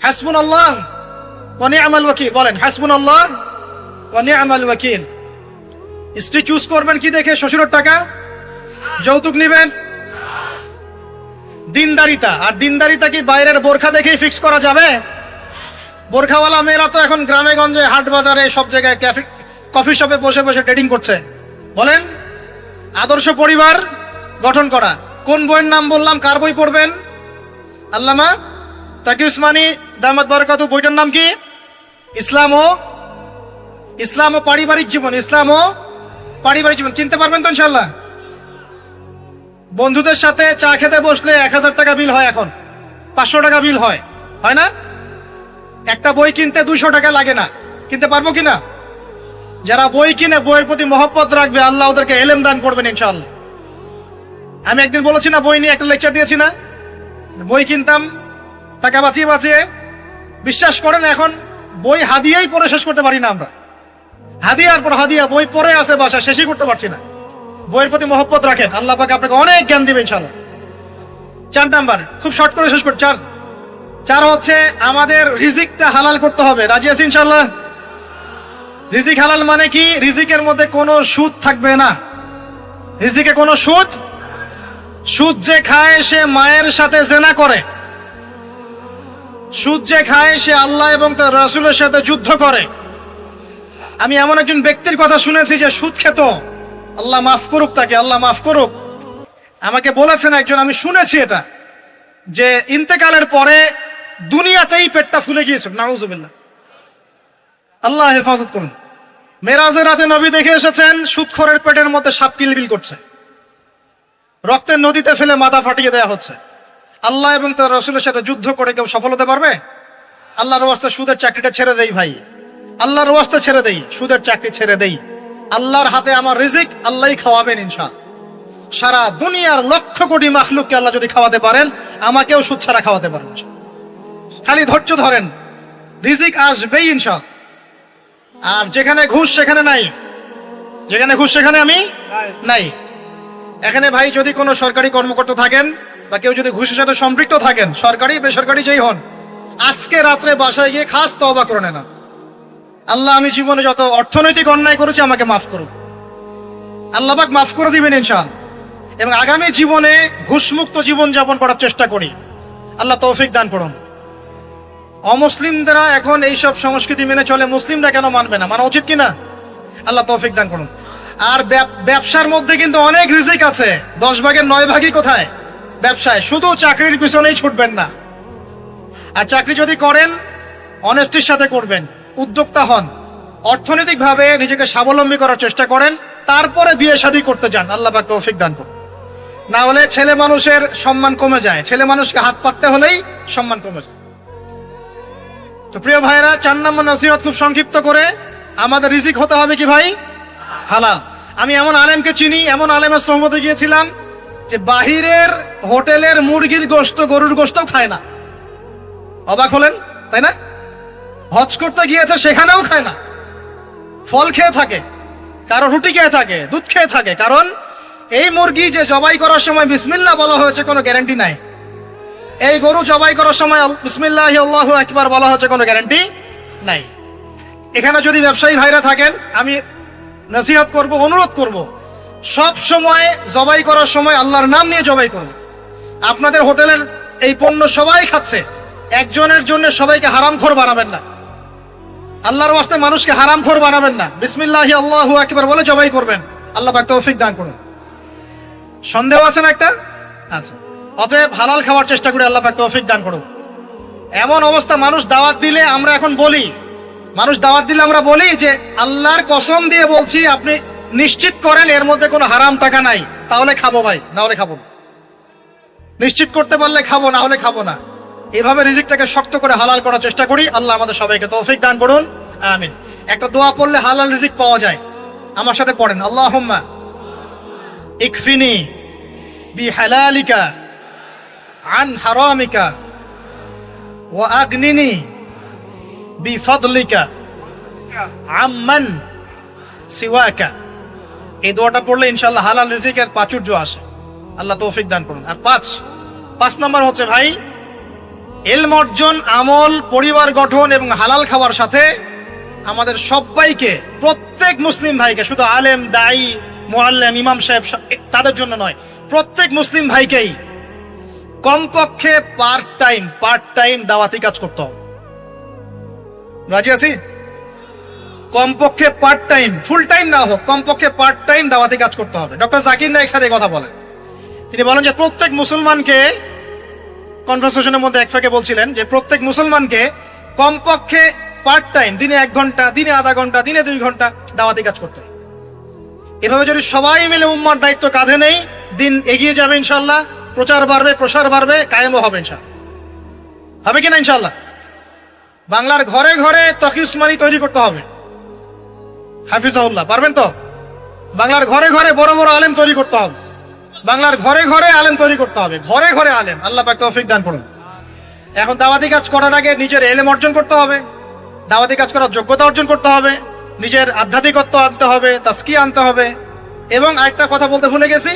[SPEAKER 1] হাসবুনাল্লাহ ওয়া নি'মাল ওয়াকিল, বলেন হাসবুনাল্লাহ ওয়া নি'মাল ওয়াকিল। স্ত্রী চুজ করবেন কি দেখে? শ্বশুরের টাকা, যৌতুক নেবেন, দিনদারিতা। আর দিনদারিতা কি বাইরের বোরখা দেখেই ফিক্স করা যাবে? বোরখাওয়ালা মেয়েরা তো এখন গ্রামে গঞ্জে, হাট বাজারে, সব জায়গায় কফি শপে বসে বসে ডেটিং করছে। বলেন, আদর্শ পরিবার গঠন করা। কোন বইয়ের নাম বললাম? কার বই পড়বেন? আল্লামা তাকি উসমানী দামাত বারাকাতুহু, বইটার নাম কি? ইসলাম ও পারিবারিক জীবন। ইসলাম ও পারিবারিক জীবন কিনতে পারবেন তো ইনশাআল্লাহ? বন্ধুদের সাথে চা খেতে বসলে 1000 টাকা বিল হয়, এখন 500 টাকা বিল হয় না? একটা বই কিনতে 200 টাকা লাগে না। কিনতে পারবো কিনা? যারা বই কিনে বইয়ের প্রতি মহব্বত রাখবে আল্লাহ ওদেরকে এলেম দান করবেন ইনশাআল্লাহ। আমি একদিন বলেছি না, বই নিয়ে একটা লেকচার দিয়েছি না, বই কিনতাম টাকা বাঁচিয়ে বাঁচিয়ে। বিশ্বাস করেন এখন বই হাদিয়াই পড়ে শেষ করতে পারি না আমরা। হাদিয়ার পর হাদিয়া বই পড়ে আছে বাসা, শেষই করতে পারছি না। বইয়ের প্রতি মহব্বত রাখেন, আল্লাহ পাক আপনাকে অনেক জ্ঞান দিবেন ইনশাআল্লাহ। 4 নাম্বার, খুব শর্ট করে শেষ করি। 4 হচ্ছে আমাদের রিজিকটা হালাল করতে হবে। রাজি আছি ইনশাআল্লাহ? রিজিক হালাল মানে কি? রিজিকের মধ্যে কোনো সুদ থাকবে না। রিজিকে কোনো সুদ যে খায় সে মায়ের সাথে জেনা করে, সুদ যে খায় সে আল্লাহ এবং তার রাসূলের সাথে যুদ্ধ করে। আমি এমন একজন ব্যক্তির কথা শুনেছি যে সুদ খেত, আল্লাহ মাফ করুক তাকে, আল্লাহ মাফ করুক। আমাকে বলেছেন একজন, আমি শুনেছি এটা, যে ইন্তেকালের পরে দুনিয়াতেই পেটটা ফুলে গিয়েছে। নাউজুবিল্লাহ, আল্লাহ হেফাজত করুন। মেরাজের রাতে নবী দেখে এসেছেন সুদখোরের পেটের মধ্যে সাপ কিলবিল করছে, রক্তের নদীতে ফেলে মাথা ফাটিয়ে দেওয়া হচ্ছে। আল্লাহ এবং তার রাসূলের সাথে যুদ্ধ করে কেউ সফল হতে পারবে? আল্লাহর ওয়াস্তে সুদের চাকরিটা ছেড়ে দেই ভাই, আল্লাহর ওয়াস্তে ছেড়ে দেই, সুদের চাকরি ছেড়ে দেই। আল্লাহর হাতে আমার রিজিক, আল্লাহই খাওয়াবেন ইনশাআল্লাহ। সারা দুনিয়ার লক্ষ কোটি মাখলুককে আল্লাহ যদি খাওয়াতে পারেন, আমাকেও সুদ ছাড়া খাওয়াতে পারেন। খালি ধৈর্য ধরেন, রিজিক আসবেই ইনশাআল্লাহ। আর যেখানে ঘুষ সেখানে নাই, যেখানে ঘুষ সেখানে আমি নাই। এখানে ভাই যদি কোনো সরকারি কর্মকর্তা থাকেন, বা কেউ যদি ঘুষের সাথে সম্পৃক্ত থাকেন, সরকারি বেসরকারি যেই হন, আজকে রাত্রে বাসায় গিয়ে খাস তওবা করে নেন, আল্লাহ আমি জীবনে যত অর্থনৈতিক অন্যায় করেছি আমাকে মাফ করুন। আল্লাহ পাক মাফ করে দিবেন ইনশাআল্লাহ। এবং আগামী জীবনে ঘুষমুক্ত জীবন যাপন করার চেষ্টা করি, আল্লাহ তৌফিক দান করুন। অমুসলিমরা এখন এইসব সংস্কৃতি মেনে চলে, মুসলিমরা কেন মানবে না? মানা উচিত কিনা? আল্লাহ তৌফিক দান করুন। আর ব্যবসার মধ্যে কিন্তু অনেক রিজিক আছে, 10 ভাগের 9 ভাগই কোথায়? ব্যবসায়। শুধু চাকরির পিছনেই ছুটবেন না। আর চাকরি যদি করেন অনেস্টির সাথে করবেন, উদ্যোক্তা হন, অর্থনৈতিকভাবে নিজেকে স্বাবলম্বী করার চেষ্টা করেন, তারপরে বিয়ে শাদী করতে যান। আল্লাহ পাক তৌফিক দান করুন। না হলে ছেলে মানুষের সম্মান কমে যায়, ছেলে মানুষকে হাত পাততে হলেই সম্মান কমে যায়। তো প্রিয় ভাইরা, 4 নম্বর নসিহত খুব সংক্ষিপ্ত করে, আমাদের রিজিক হতে হবে কি ভাই? হালাল। আমি এমন আলেমকে চিনি, এমন আলেমের সোহবতে গিয়েছিলাম যে বাহিরের হোটেলের মুরগির গোশত, গরুর গোশতও খায় না। অবাক হলেন তাই না? হজ করতে গিয়েছে, সেখানেও খায় না, ফল খেয়ে থাকে, কারো রুটি খেয়ে থাকে, দুধ খেয়ে থাকে। কারণ এই মুরগি যে জবাই করার সময় বিসমিল্লাহ বলা হয়েছে কোনো গ্যারান্টি নাই, এই গরু জবাই করার সময় বিসমিল্লাহি আল্লাহু আকবার বলা হচ্ছে কোনো গ্যারান্টি নাই। এখানে যদি ব্যবসায়ী ভাইরা থাকেন, আমি নসিহত করব, অনুরোধ করব, সব সময় জবাই করার সময় আল্লাহর নাম নিয়ে জবাই করব। আপনাদের হোটেলের এই পণ্য সবাই খাচ্ছে, একজনের জন্য সবাইকে হারামখোর বানাবেন না। আল্লাহর ওয়াস্তে মানুষকে হারামখোর বানাবেন না। বিসমিল্লাহি আল্লাহু আকবার বলে জবাই করবেন। আল্লাহ পাক তৌফিক দান করুন। সন্দেহ আছে না একটা? আচ্ছা, অতএব হালাল খাওয়ার চেষ্টা করি, আল্লাহ পাক তৌফিক দান করুন। এমন অবস্থা, মানুষ দাওয়াত দিলে আমরা এখন বলি, আমরা বলি যে আল্লাহর কসম দিয়ে বলছি আপনি নিশ্চিত করেন এর মধ্যে কোনো হারাম টাকা নাই, তাহলে খাবো ভাই, না হলে খাবো না। নিশ্চিত করতে পারলে খাবো, না হলে খাবো না। এভাবে রিজিকটাকে শক্ত করে হালাল করার চেষ্টা করি। আল্লাহ আমাদের সবাইকে তৌফিক দান করুন, আমিন। একটা দোয়া পড়লে হালাল রিজিক পাওয়া যায়, আমার সাথে পড়েন, আল্লাহুম্মা ইকফিনি বিহালালিকা আন হারামিকা ওয়া আগনিনি বিফাদলিকা আম্মান সিওয়াকা। এই দোয়াটা পড়লে ইনশাআল্লাহ হালাল রিজিকের প্রাচুর্য আসে। আল্লাহ তৌফিক দান করুন। আর 5 নম্বর হচ্ছে ভাই, ইলম অর্জন, আমল, পরিবার গঠন এবং হালাল খাওয়ার সাথে আমাদের সবাইকে, প্রত্যেক মুসলিম ভাইকে, শুধু আলেম, দায়ী, মুআল্লিম, ইমাম সাহেব তাদের জন্য নয়, প্রত্যেক মুসলিম ভাইকেই কমপক্ষে পার্ট টাইম দাওয়াতি কাজ করতে হবে। রাজি আছি? কমপক্ষে পার্ট টাইম, ফুল টাইম না হোক, কমপক্ষে পার্ট টাইম দাওয়াতি কাজ করতে হবে। ডক্টর জাকির নায়েক স্যার এই কথা বলেন। তিনি বলেন যে প্রত্যেক মুসলমানকে, কনভারসেশনের মধ্যে এক ফাঁকে বলছিলেন যে প্রত্যেক মুসলমানকে কমপক্ষে পার্ট টাইম, দিনে 1 ঘন্টা, দিনে আধা ঘন্টা, দিনে 2 ঘন্টা দাওয়াতি কাজ করতে হবে। এভাবে যদি সবাই মিলে উম্মার দায়িত্ব কাঁধে নেই, দিন এগিয়ে যাবে ইনশাআল্লাহ, প্রচার বাড়বে, প্রসার বাড়বে, কায়েমও হবে ইনশাআল্লাহ। হবে কিনা ইনশাআল্লাহ? বাংলার ঘরে ঘরে তকি উসমানী তৈরি করতে হবে, হাফিজাহুল্লাহ, পারবেন তো? বাংলার ঘরে ঘরে বড় বড় আলেম তৈরি করতে হবে, বাংলার ঘরে ঘরে আলেম তৈরি করতে হবে, ঘরে ঘরে আলেম। আল্লাহ পাক তৌফিক দান করুন। এখন দাওয়াতি কাজ করার আগে নিজের ইলম অর্জন করতে হবে, দাওয়াতি কাজ করার যোগ্যতা অর্জন করতে হবে, নিজের আধ্যাত্মিকত্ব আনতে হবে, তাজকিয়া আনতে হবে। এবং আরেকটা কথা বলতে ভুলে গেছি,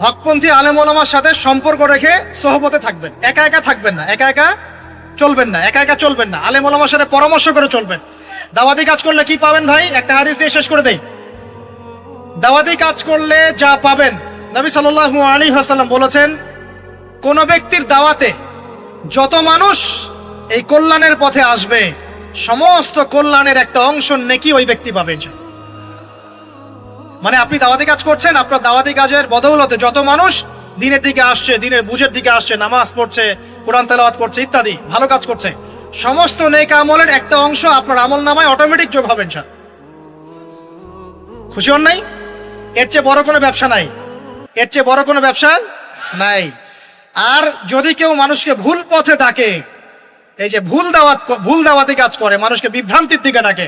[SPEAKER 1] হকপন্থী আলেম ওলামার সাথে সম্পর্ক রেখে সোহবতে থাকবেন, একা একা থাকবেন না, একা একা চলবেন না, আলেম ওলামার সাথে পরামর্শ করে চলবেন। দাওয়াতি কাজ করলে কি পাবেন ভাই? একটা হাদিস দিয়ে শেষ করে দেই। দাওয়াতি কাজ করলে যা পাবেন, নবী সাল্লাল্লাহু আলাইহি ওয়াসাল্লাম বলেছেন, কোন ব্যক্তির দাওয়াতে যত মানুষ এই কল্যাণের পথে আসবে, সমস্ত কল্যাণের একটা অংশ নেকি ওই ব্যক্তি পাবে। মানে আপনি দাওয়াতি কাজ করছেন, আপনার দাওয়াতি কাজের বদৌলতে যত মানুষ দিনের দিকে আসছে, দিনের বুঝের দিকে আসছে, নামাজ পড়ছে, কোরআন তেলাওয়াত করছে, ইত্যাদি ভালো কাজ করছে, সমস্ত নেক আমলের একটা অংশ আপনার আমল নামায় অটোমেটিক যোগ হবে ইনশাআল্লাহ। খুশি হন নাই? এর চেয়ে বড় কোনো ব্যবসা নাই, এর চেয়ে বড় কোনো ব্যবসা নাই। আর যদি কেউ মানুষকে ভুল পথে ডাকে, এই যে ভুল দাওয়াতি কাজ করে, মানুষকে বিভ্রান্তির দিকে ডাকে,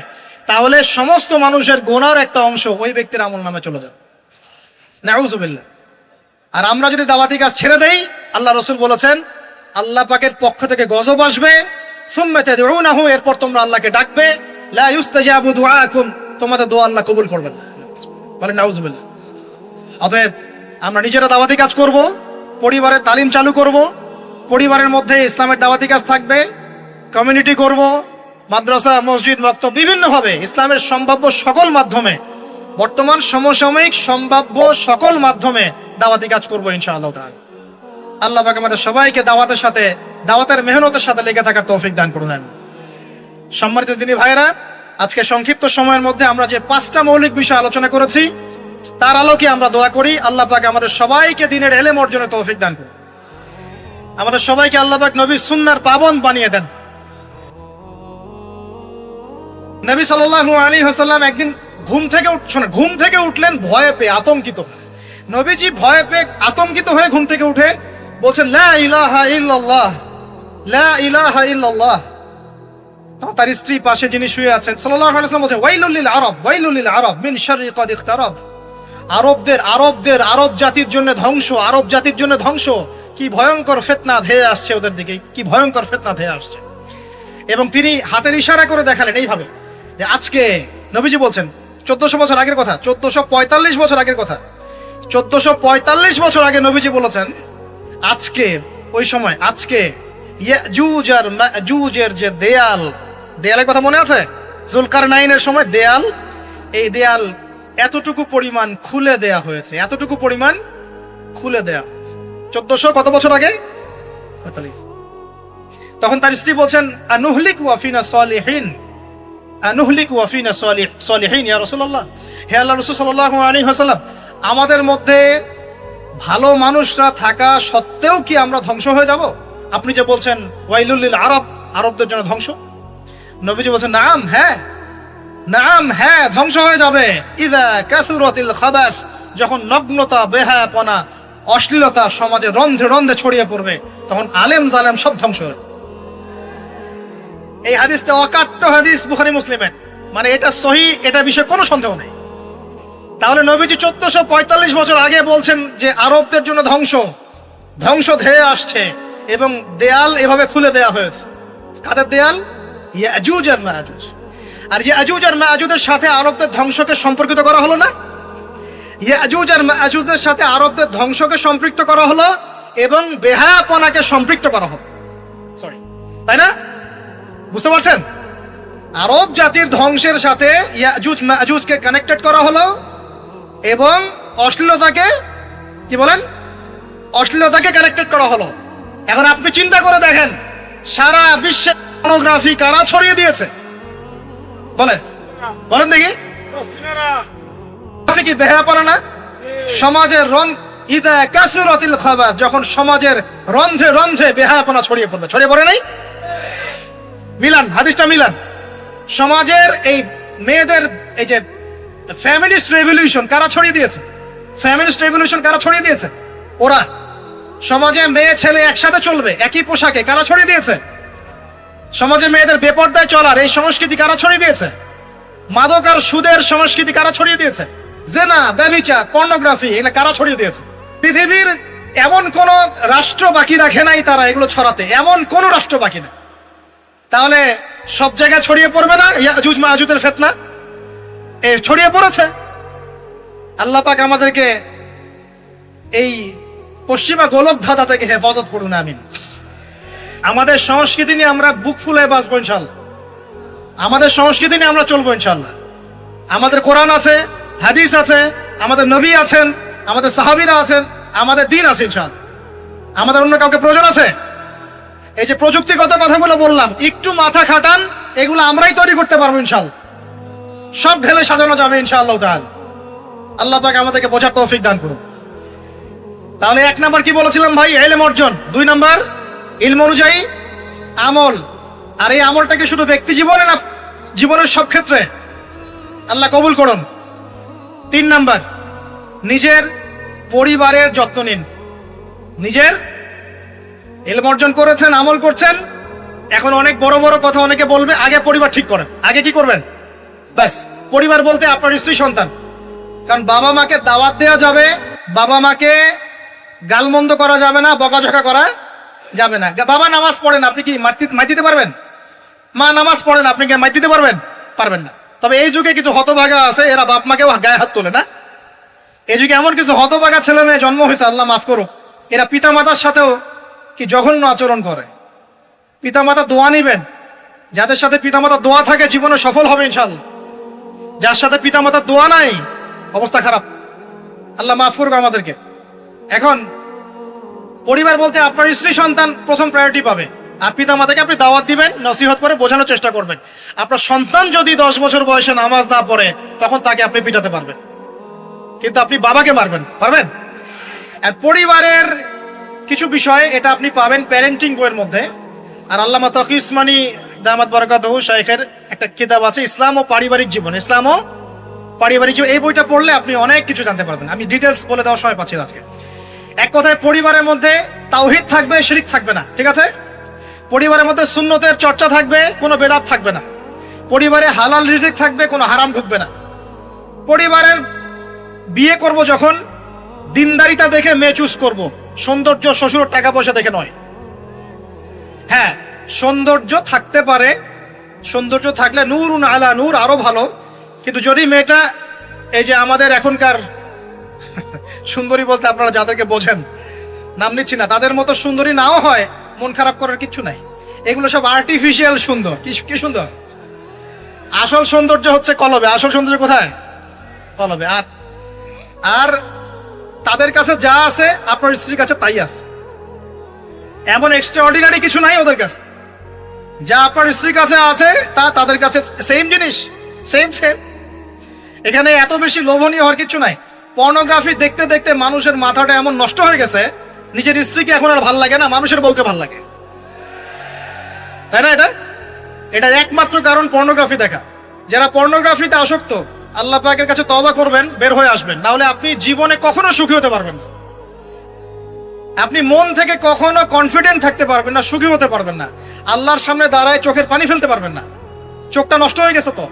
[SPEAKER 1] তাহলে সমস্ত মানুষের গুনার একটা অংশ ওই ব্যক্তির আমল নামে চলে যাবে, নাউযুবিল্লাহ। আর আমরা যদি দাওয়াতি কাজ ছেড়ে দেই, আল্লাহ রাসূল বলেছেন আল্লাহ পাকের পক্ষ থেকে গজব আসবে, সুম্মা তাদউনাহু, এরপর তোমরা আল্লাহকে ডাকবে, লা ইউস্তাজাবু দুআকুম, তোমাদের দোয়া আল্লাহ কবুল করবেন না। বলেন নাউযুবিল্লাহ। অতএব আমরা নিজেরা দাওয়াতি কাজ করব, পরিবারে তালিম চালু করব, পরিবারের মধ্যে ইসলামের দাওয়াতি কাজ থাকবে, কমিউনিটি করব, মাদ্রাসা, মসজিদ, মক্তব বিভিন্নভাবে ইসলামের সম্ভাব্য সকল মাধ্যমে, বর্তমান সমসাময়িক সম্ভাব্য সকল মাধ্যমে দাওয়াতি কাজ করব ইনশাআল্লাহ তাআলা। আল্লাহ পাক আমাদের সবাইকে দাওয়াতের সাথে, দাওয়াতের মেহনতের সাথে লেগে থাকার তৌফিক দান করুন। সম্মানিত দিনী ভাইরা, আজকে সংক্ষিপ্ত সময়ের মধ্যে আমরা যে 5টা মৌলিক বিষয় আলোচনা করেছি তার আলোকে আমরা দোয়া করি আল্লাহ পাক আমাদের সবাইকে দ্বীনের ইলম অর্জনের তৌফিক দান করুন। আমাদের সবাইকে আল্লাহ পাক নবীর সুন্নাহর পাবন্দ বানিয়ে দেন। নবী সাল্লাল্লাহু আলাইহি ওয়াসাল্লাম একদিন ঘুম থেকে উঠলেন ভয়ে পেয়ে, আতঙ্কিত হয়ে। নবীজি ভয়ে পেয়ে আতঙ্কিত হয়ে ঘুম থেকে উঠে বলছেন, লা ইলাহা ইল্লাল্লাহ, লা ইলাহা ইল্লাল্লাহ। তার স্ত্রী পাশে যিনি শুয়ে আছেন সাল্লাল্লাহু আলাইহি ওয়াসাল্লাম বলছেন, ওয়াইলুল লিল আরব, ওয়াইলুল লিল আরব মিন শাররি কদ ইখতারাব। আরব জাতির জন্য ধ্বংস, আরব জাতির জন্য ধ্বংস। কি ভয়ঙ্কর ফিতনা ধেয়ে আসছে ওদের দিকে, কি ভয়ঙ্কর ফিতনা ধেয়ে আসছে। এবং তিনি হাতের ইশারা করে দেখালেন এইভাবে যে আজকে, নবীজি বলছেন 1400 বছর আগের কথা, 1445 বছর আগের কথা, 1445 বছর আগে নবীজি বলেছেন আজকে, ওই সময় আজকে ইয়াজুজ আর মাজুজের যে দেয়ালের কথা মনে আছে? জুলকারনাইনের সময় দেয়াল, এই দেয়াল এতটুকু পরিমাণ খুলে দেয়া হয়েছে, এতটুকু পরিমাণ খুলে দেয়া হয়েছে 1400 কত বছর আগে? 45। তখন তার স্ত্রী বলছেন, আনুহলিক ওয়া ফিনা সালিহিন, আনুহলিক ওয়া ফিনা সালিহিন ইয়া রাসূলুল্লাহ। হে আল্লাহর রাসূল সাল্লাল্লাহু আলাইহি ওয়াসাল্লাম, আমাদের মধ্যে ভালো মানুষরা থাকা সত্ত্বেও কি আমরা ধ্বংস হয়ে যাব? আপনি যে বলছেন ওয়াইলুল লিল আরব, আরবদের জন্য ধ্বংস। নবীজি বলছেন, নাম হ্যাঁ, নাম হ্যাঁ, ধ্বংস হয়ে যাবে। ইযা কাসুরাতিল খাবাস, যখন নগ্নতা, বেহায়াপনা, অশ্লীলতা সমাজে রন্ধ্রে রন্ধ্রে ছড়িয়ে পড়বে, তখন আলেম জালেম সব ধ্বংস হবে। এই হাদিসটা অকাট্য হাদিস, বুখারী মুসলিমের, মানে এটা সহিহ, এটা বিষয়ে কোনো সন্দেহ নেই। তাহলে নবীজি 1445 বছর আগে বলছেন যে আরবদের জন্য ধ্বংস ধেয়ে আসছে, এবং দেয়াল এভাবে খুলে দেয়া হয়েছে। কাদের দেয়াল? ইয়াজুজ আর মাজুজ। আর ইয়াজুজ আর মাজুজের সাথে আরবদের ধ্বংসকে সম্পর্কিত করা হলো না? ইয়াজুজ আর মাজুজের সাথে আরবদের ধ্বংসকে সম্পৃক্ত করা হলো এবং বেহায়াপনাকে সম্পৃক্ত করা হলো, সরি, তাই না? বুঝতে পারছেন? আরব জাতির ধ্বংসের সাথে ইয়াজুজ মাজুজকে কানেক্টেড করা হলো এবং অশ্লীলতাকে, কি বলেন, অশ্লীলতাকে কানেক্টেড করা হলো। এখন আপনি চিন্তা করে দেখেন, সারা বিশ্বে পর্নোগ্রাফি কারা ছড়িয়ে দিয়েছে? বলেন বলেন দেখি। কি বেহায়াপনা না? সমাজের ইযা কাসুরাতিল খাবাস, যখন সমাজের রন্ধ্রে রন্ধ্রে বেহায়াপনা ছড়িয়ে পড়বে, ছড়িয়ে পড়ে নাই? মিলান, হাদিসটা মিলান। সমাজের এই মেয়েদের, এই যে ফ্যামিলিস্ট রেভলিউশন কারা ছড়িয়ে দিয়েছে? ফ্যামিলিস্ট রেভলিউশন কারা ছড়িয়ে দিয়েছে? ওরা। সমাজে মেয়ে ছেলে একসাথে চলবে একই পোশাকে, কারা ছড়িয়ে দিয়েছে? সমাজে মেয়েদের বেপর্দায় চলার এই সংস্কৃতি কারা ছড়িয়ে দিয়েছে? মাদক আর সুদের সংস্কৃতি কারা ছড়িয়ে দিয়েছে? জেনা, ব্যভিচার, পর্নোগ্রাফি, এগুলো কারা ছড়িয়ে দিয়েছে? পৃথিবীর এমন কোন রাষ্ট্র বাকি রাখে নাই তারা এগুলো ছড়াতে, এমন কোন রাষ্ট্র বাকি নেই। তাহলে সব জায়গায় ছড়িয়ে পড়বে না ইয়াজুজ মাজুজের ফিতনা? ছড়িয়ে পড়েছে। আল্লাহ পাক আমাদেরকে এই পশ্চিমা গোলক ধাঁধা থেকে হেফাজত করুন, আমিন। আমাদের সংস্কৃতি নিয়ে আমরা বুক ফুলে বাঁচবো ইনশাআল্লাহ, আমাদের সংস্কৃতি নিয়ে আমরা চলবো ইনশাআল্লাহ। আমাদের কোরআন আছে, হাদিস আছে, আমাদের নবী আছেন, আমাদের সাহাবীরা আছেন, আমাদের দ্বীন আছে ইনশাআল্লাহ। আমাদের অন্য কাউকে প্রয়োজন আছে? এই যে প্রযুক্তিগত কথাগুলো বললাম, একটু মাথা খাটান, এগুলো আমরাই তৈরি করতে পারবো ইনশাআল্লাহ। সব ঢেলে সাজানো যাবে ইনশাআল্লাহ তাআলা। আল্লাহ পাক আমাদেরকে বোঝার তৌফিক দান করুন। তাহলে 1 নাম্বার কি বলেছিলাম ভাই? ইলম অর্জন। 2 নাম্বার ইলম অনুযায়ী আমল। আর এই আমলটা কি শুধু ব্যক্তি জীবনে না, জীবনের সব ক্ষেত্রে? আল্লাহ কবুল করুন। 3 নাম্বার নিজের পরিবারের যত্ন নিন। নিজের ইলম অর্জন করেছেন, আমল করছেন, এখন অনেক বড় বড় কথা অনেকে বলবে, আগে পরিবার ঠিক করেন। আগে কি করবেন? ব্যাস, পরিবার বলতে আপনার স্ত্রী সন্তান। কারণ বাবা মাকে দাওয়াত দেওয়া যাবে, বাবা মাকে গালমন্দ করা যাবে না, বকাঝকা করা যাবে না। বাবা নামাজ পড়েন, আপনি কি মাই দিতে পারবেন? মা নামাজ পড়েন, আপনি কি মাই দিতে পারবেন? পারবেন না। তবে এই যুগে কিছু হতভাগা আছে, এরা বাপ মাকেও গায়ে হাত তোলে না। এই যুগে এমন কিছু হতভাগা ছেলে মেয়ে জন্ম হয়েছে, আল্লাহ মাফ করুক, এরা পিতামাতার সাথেও কি জঘন্য আচরণ করে। পিতামাতা দোয়া নিবেন, যাদের সাথে পিতামাতা দোয়া থাকে জীবনে সফল হবে ইনশাআল্লাহ। যার সাথে পিতামাতার দোয়া নাই অবস্থা খারাপ, আল্লাহ মাফ করুক আমাদেরকে। এখন পরিবার বলতে আপনার স্ত্রী সন্তান প্রথম প্রায়োরিটি পাবে, আর পিতামাতাকে আপনি দাওয়াত দিবেন, নসিহত করে বোঝানোর চেষ্টা করবেন। আপনার সন্তান যদি 10 বছর বয়সে নামাজ না পড়ে তখন তাকে আপনি পিটাতে পারবেন, কিন্তু আপনি বাবাকে মারবেন পারবেন। আর পরিবারের কিছু বিষয় এটা আপনি পাবেন প্যারেন্টিং বইয়ের মধ্যে। আর আল্লামা তকি উসমানী দামাত বারাকাতুহু শাইখের একটা কিতাব আছে ইসলাম ও পারিবারিক জীবন, ইসলাম ও পারিবারিক জীবন। এই বইটা পড়লে আপনি অনেক কিছু জানতে পারবেন। আমি ডিটেলস বলে দেওয়ার সময় পাচ্ছি না আজকে। এক কথায় পরিবারের মধ্যে তাওহীদ থাকবে, শিরক থাকবে না, ঠিক আছে? পরিবারের মধ্যে সুন্নতের চর্চা থাকবে, কোনো বেদাত থাকবে না। পরিবারে হালাল রিজিক থাকবে, কোনো হারাম ঢুকবে না। পরিবারের বিয়ে করব যখন দিনদারিতা দেখে মেয়ে চুজ করব, সৌন্দর্য শ্বশুর টাকা পয়সা দেখে নয়। হ্যাঁ, সৌন্দর্য থাকতে পারে, সৌন্দর্য থাকলে নূরুন আলা নূর আরো ভালো, কিন্তু যদি মেয়েটা এই যে আমাদের এখনকার সুন্দরী বলতে আপনারা যাদেরকে বোঝেন, নাম নিচ্ছি না, তাদের মতো সুন্দরী নাও হয়, মন খারাপ করার কিছু নাই। এগুলো সব আর্টিফিশিয়াল সুন্দর। কি সুন্দর? আসল সৌন্দর্য হচ্ছে কলবে। আসল সৌন্দর্য কোথায়? কলবে। আর তাদের কাছে যা আছে আপনার স্ত্রীর কাছে তাই আছে, এমন এক্সট্রাঅর্ডিনারি কিছু নাই ওদের কাছে। যা আপনার স্ত্রীর কাছে আছে তা তাদের কাছে সেম জিনিস, সেম। এখানে এত বেশি লোভনীয় হওয়ার কিছু নাই। পর্নোগ্রাফি দেখতে দেখতে মানুষের মাথাটা এমন নষ্ট হয়ে গেছে, নিজের স্ত্রীকে এখন আর ভাল লাগে না, মানুষের বউকে ভাল লাগে, তাই না? এটার একমাত্র কারণ পর্নোগ্রাফি দেখা। যারা পর্নোগ্রাফিতে আসক্ত, আল্লাহ পাকের কাছে তওবা করবেন, বের হয়ে আসবেন, না হলে আপনি জীবনে কখনো সুখী হতে পারবেন না। আপনি মন থেকে কখনো কনফিডেন্ট থাকতে পারবেন না, সুখী হতে পারবেন না। আল্লাহর সামনে দাঁড়ায় চোখের পানি ফেলতে পারবেন না, চোখটা নষ্ট হয়ে গেছে। তো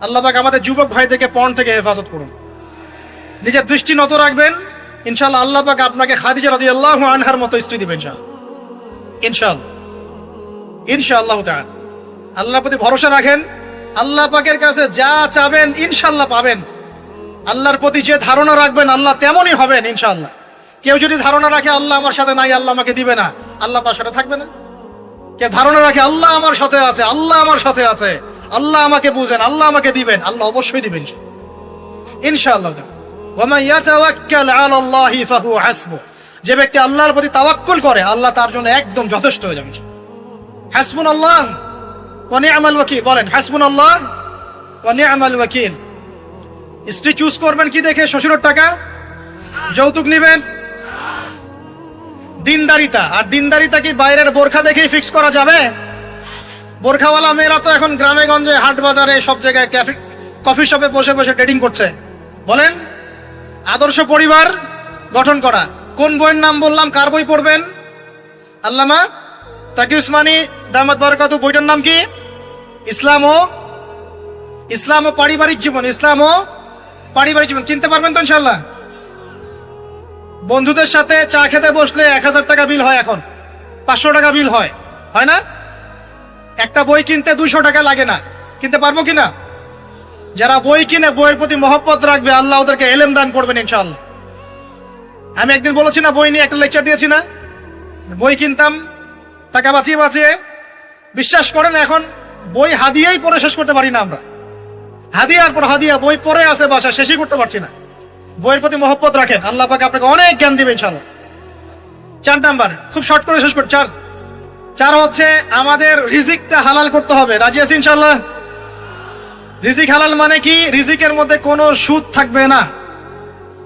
[SPEAKER 1] আল্লাহ পাক আমাদের যুবক ভাইদেরকে পর্ন থেকে হেফাজত করুন, নিজের দৃষ্টি নত রাখবেন। ইনশাআল্লাহ আল্লাহ পাক আপনাকে খাদিজা রাদিয়াল্লাহু আনহার মতো স্ত্রী দিবেন ইনশাআল্লাহ তাআলা। আল্লাহর প্রতি ভরসা রাখেন, আল্লাহ পাকের কাছে যা চাবেন ইনশাআল্লাহ পাবেন। আল্লাহর প্রতি যে ধারণা রাখবেন আল্লাহ তেমনই হবেন ইনশাআল্লাহ। কেউ যদি ধারণা রাখে আল্লাহ আমার সাথে নাই, আল্লাহ আমাকে দিবে না, আল্লাহ তার সাথে থাকবে না। কে ধারণা রাখে আল্লাহ আমার সাথে আছে, আল্লাহ আমার সাথে আছে, আল্লাহ আমাকে বুঝেন, আল্লাহ আমাকে দিবেন, আল্লাহ অবশ্যই দিবেন ইনশাআল্লাহ। ওয়া মান ইয়াতাওয়াক্কাল আলাল্লাহি ফাহুয়া হাসবুহ, যে ব্যক্তি আল্লাহর প্রতি তাওয়াক্কুল করে আল্লাহ তার জন্য একদম যথেষ্ট হয়ে যাবে। হাসবুনাল্লাহ ওয়া নি'মাল ওয়াকিল, বলেন হাসবুনাল্লাহ ওয়া নি'মাল ওয়াকিল। স্ত্রী চুজ করবেন কি দেখে? শ্বশুরের টাকা, যৌতুক নিবেন, দিনদারিতা। আর দিনদারিতা কি বাইরের বোরখা দেখেই ফিক্স করা যাবে? বোরখাওয়ালা মেয়েরা তো এখন গ্রামে গঞ্জে, হাট বাজারে, সব জায়গায় কফি শপে বসে বসে ডেটিং করছে। বলেন, আদর্শ পরিবার গঠন করা। কোন বইয়ের নাম বললাম? কার বই পড়বেন? আল্লামা তাকি উসমানী দামাত বারাকাতুহু, বইটার নাম কি? ইসলাম ও পারিবারিক জীবন। ইসলাম ও পারিবারিক জীবন কিনতে পারবেন তো ইনশাআল্লাহ? বন্ধুদের সাথে চা খেতে বসলে 1000 টাকা বিল হয়, এখন 500 টাকা বিল হয় না? একটা বই কিনতে 200 টাকা লাগে না। কিনতে পারবো কিনা? যারা বই কিনে বইয়ের প্রতি মহব্বত রাখবে আল্লাহ ওদেরকে এলেম দান করবেন ইনশাআল্লাহ। আমি একদিন বলেছি না, বই নিয়ে একটা লেকচার দিয়েছি না, বই কিনতাম টাকা বাঁচিয়ে। বিশ্বাস করেন এখন বই হাদিয়াই পড়ে শেষ করতে পারি না আমরা। হাদিয়ার পর হাদিয়া বই পড়ে আছে বাসা, শেষই করতে পারছি না। বইয়ের প্রতি মহব্বত রাখেন, আল্লাহ পাক আপনাকে অনেক জ্ঞান দিবেন ইনশাআল্লাহ। 4 নাম্বার, খুব শর্ট করে শেষ করি। 4 হচ্ছে আমাদের রিজিকটা হালাল করতে হবে। রাজি আছি ইনশাআল্লাহ? রিজিক হালাল মানে কি? রিজিকের মধ্যে কোনো সুদ থাকবে না।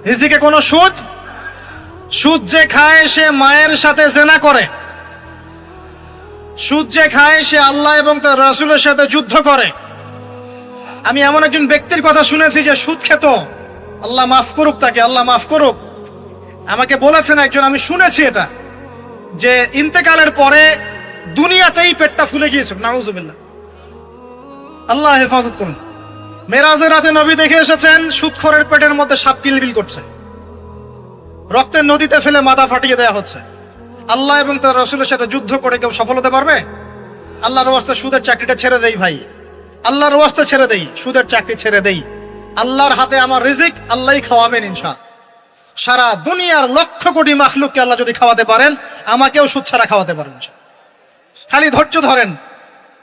[SPEAKER 1] রিজিকে কোনো সুদ যে খায় সে মায়ের সাথে জেনা করে, সুদ যে খায় সে আল্লাহ এবং তার রাসূলের সাথে যুদ্ধ করে। আমি এমন একজন ব্যক্তির কথা শুনেছি যে সুদ খেত, আল্লাহ মাফ করুক তাকে, আল্লাহ মাফ করুক। আমাকে বলেছেন একজন, আমি শুনেছি এটা, যে ইন্তেকালের পরে দুনিয়াতেই পেটটা ফুলে গিয়েছে। নাউজুবিল্লাহ, আল্লাহ হেফাজত করুন। মেরাজের রাতে নবী দেখে এসেছেন সুদখোরের পেটের মধ্যে সাপ কিলবিল করছে, রক্তের নদীতে ফেলে মাথা ফাটিয়ে দেওয়া হচ্ছে। আল্লাহ এবং তার রাসূলের সাথে যুদ্ধ করে কেউ সফল হতে পারবে? আল্লাহর ওয়াস্তে সুদের চাকরিটা ছেড়ে দেই ভাই, আল্লাহর ওয়াস্তে ছেড়ে দেই, সুদের চাকরি ছেড়ে দেই। আল্লাহর হাতে আমার রিজিক, আল্লাহই খাওয়াবেন ইনশাআল্লাহ। সারা দুনিয়ার লক্ষ কোটি মাখলুককে আল্লাহ যদি খাওয়াতে পারেন, আমাকেও সুদ ছাড়া খাওয়াতে পারেন। খালি ধৈর্য ধরেন,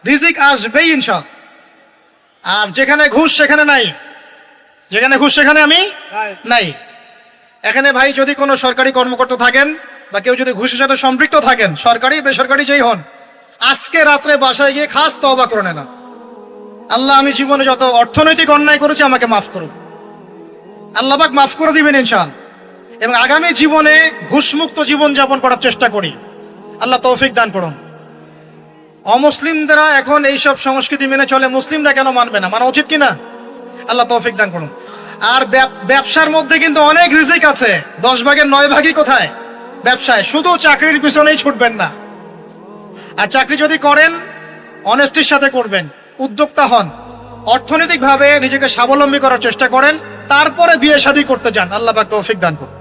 [SPEAKER 1] রিজিক আসবেই ইনশাআল্লাহ। আর যেখানে ঘুষ সেখানে নাই, যেখানে ঘুষ সেখানে আমি নাই। এখানে ভাই যদি কোনো সরকারি কর্মকর্তা থাকেন বা কেউ যদি ঘুষের সাথে সম্পৃক্ত থাকেন, সরকারি বেসরকারি যেই হন, আজকে রাত্রে বাসায় গিয়ে খাস তওবা করে নেন, আল্লাহ আমি জীবনে যত অর্থনৈতিক অন্যায় করেছি আমাকে মাফ করুন, আল্লাহ পাক মাফ করে দিবেন ইনশাআল্লাহ। এবং আগামী জীবনে ঘুষমুক্ত জীবন যাপন করার চেষ্টা করি, আল্লাহ তৌফিক দান করুন। অমুসলিমরা এখন এইসব সংস্কৃতি মেনে চলে, মুসলিমরা কেন মানবে না? মানা উচিত কিনা? আল্লাহ তৌফিক দান করুন। আর ব্যবসার মধ্যে কিন্তু অনেক রিজিক আছে, 10 ভাগের 9 ভাগই কোথায়? ব্যবসায়। শুধু চাকরির পিছনেই ছুটবেন না। আর চাকরি যদি করেন অনেস্টির সাথে করবেন, উদ্যোক্তা হন, অর্থনৈতিকভাবে নিজেকে স্বাবলম্বী করার চেষ্টা করেন, তারপরে বিয়ে শাদী করতে যান, আল্লাহ পাক তৌফিক দান করুন।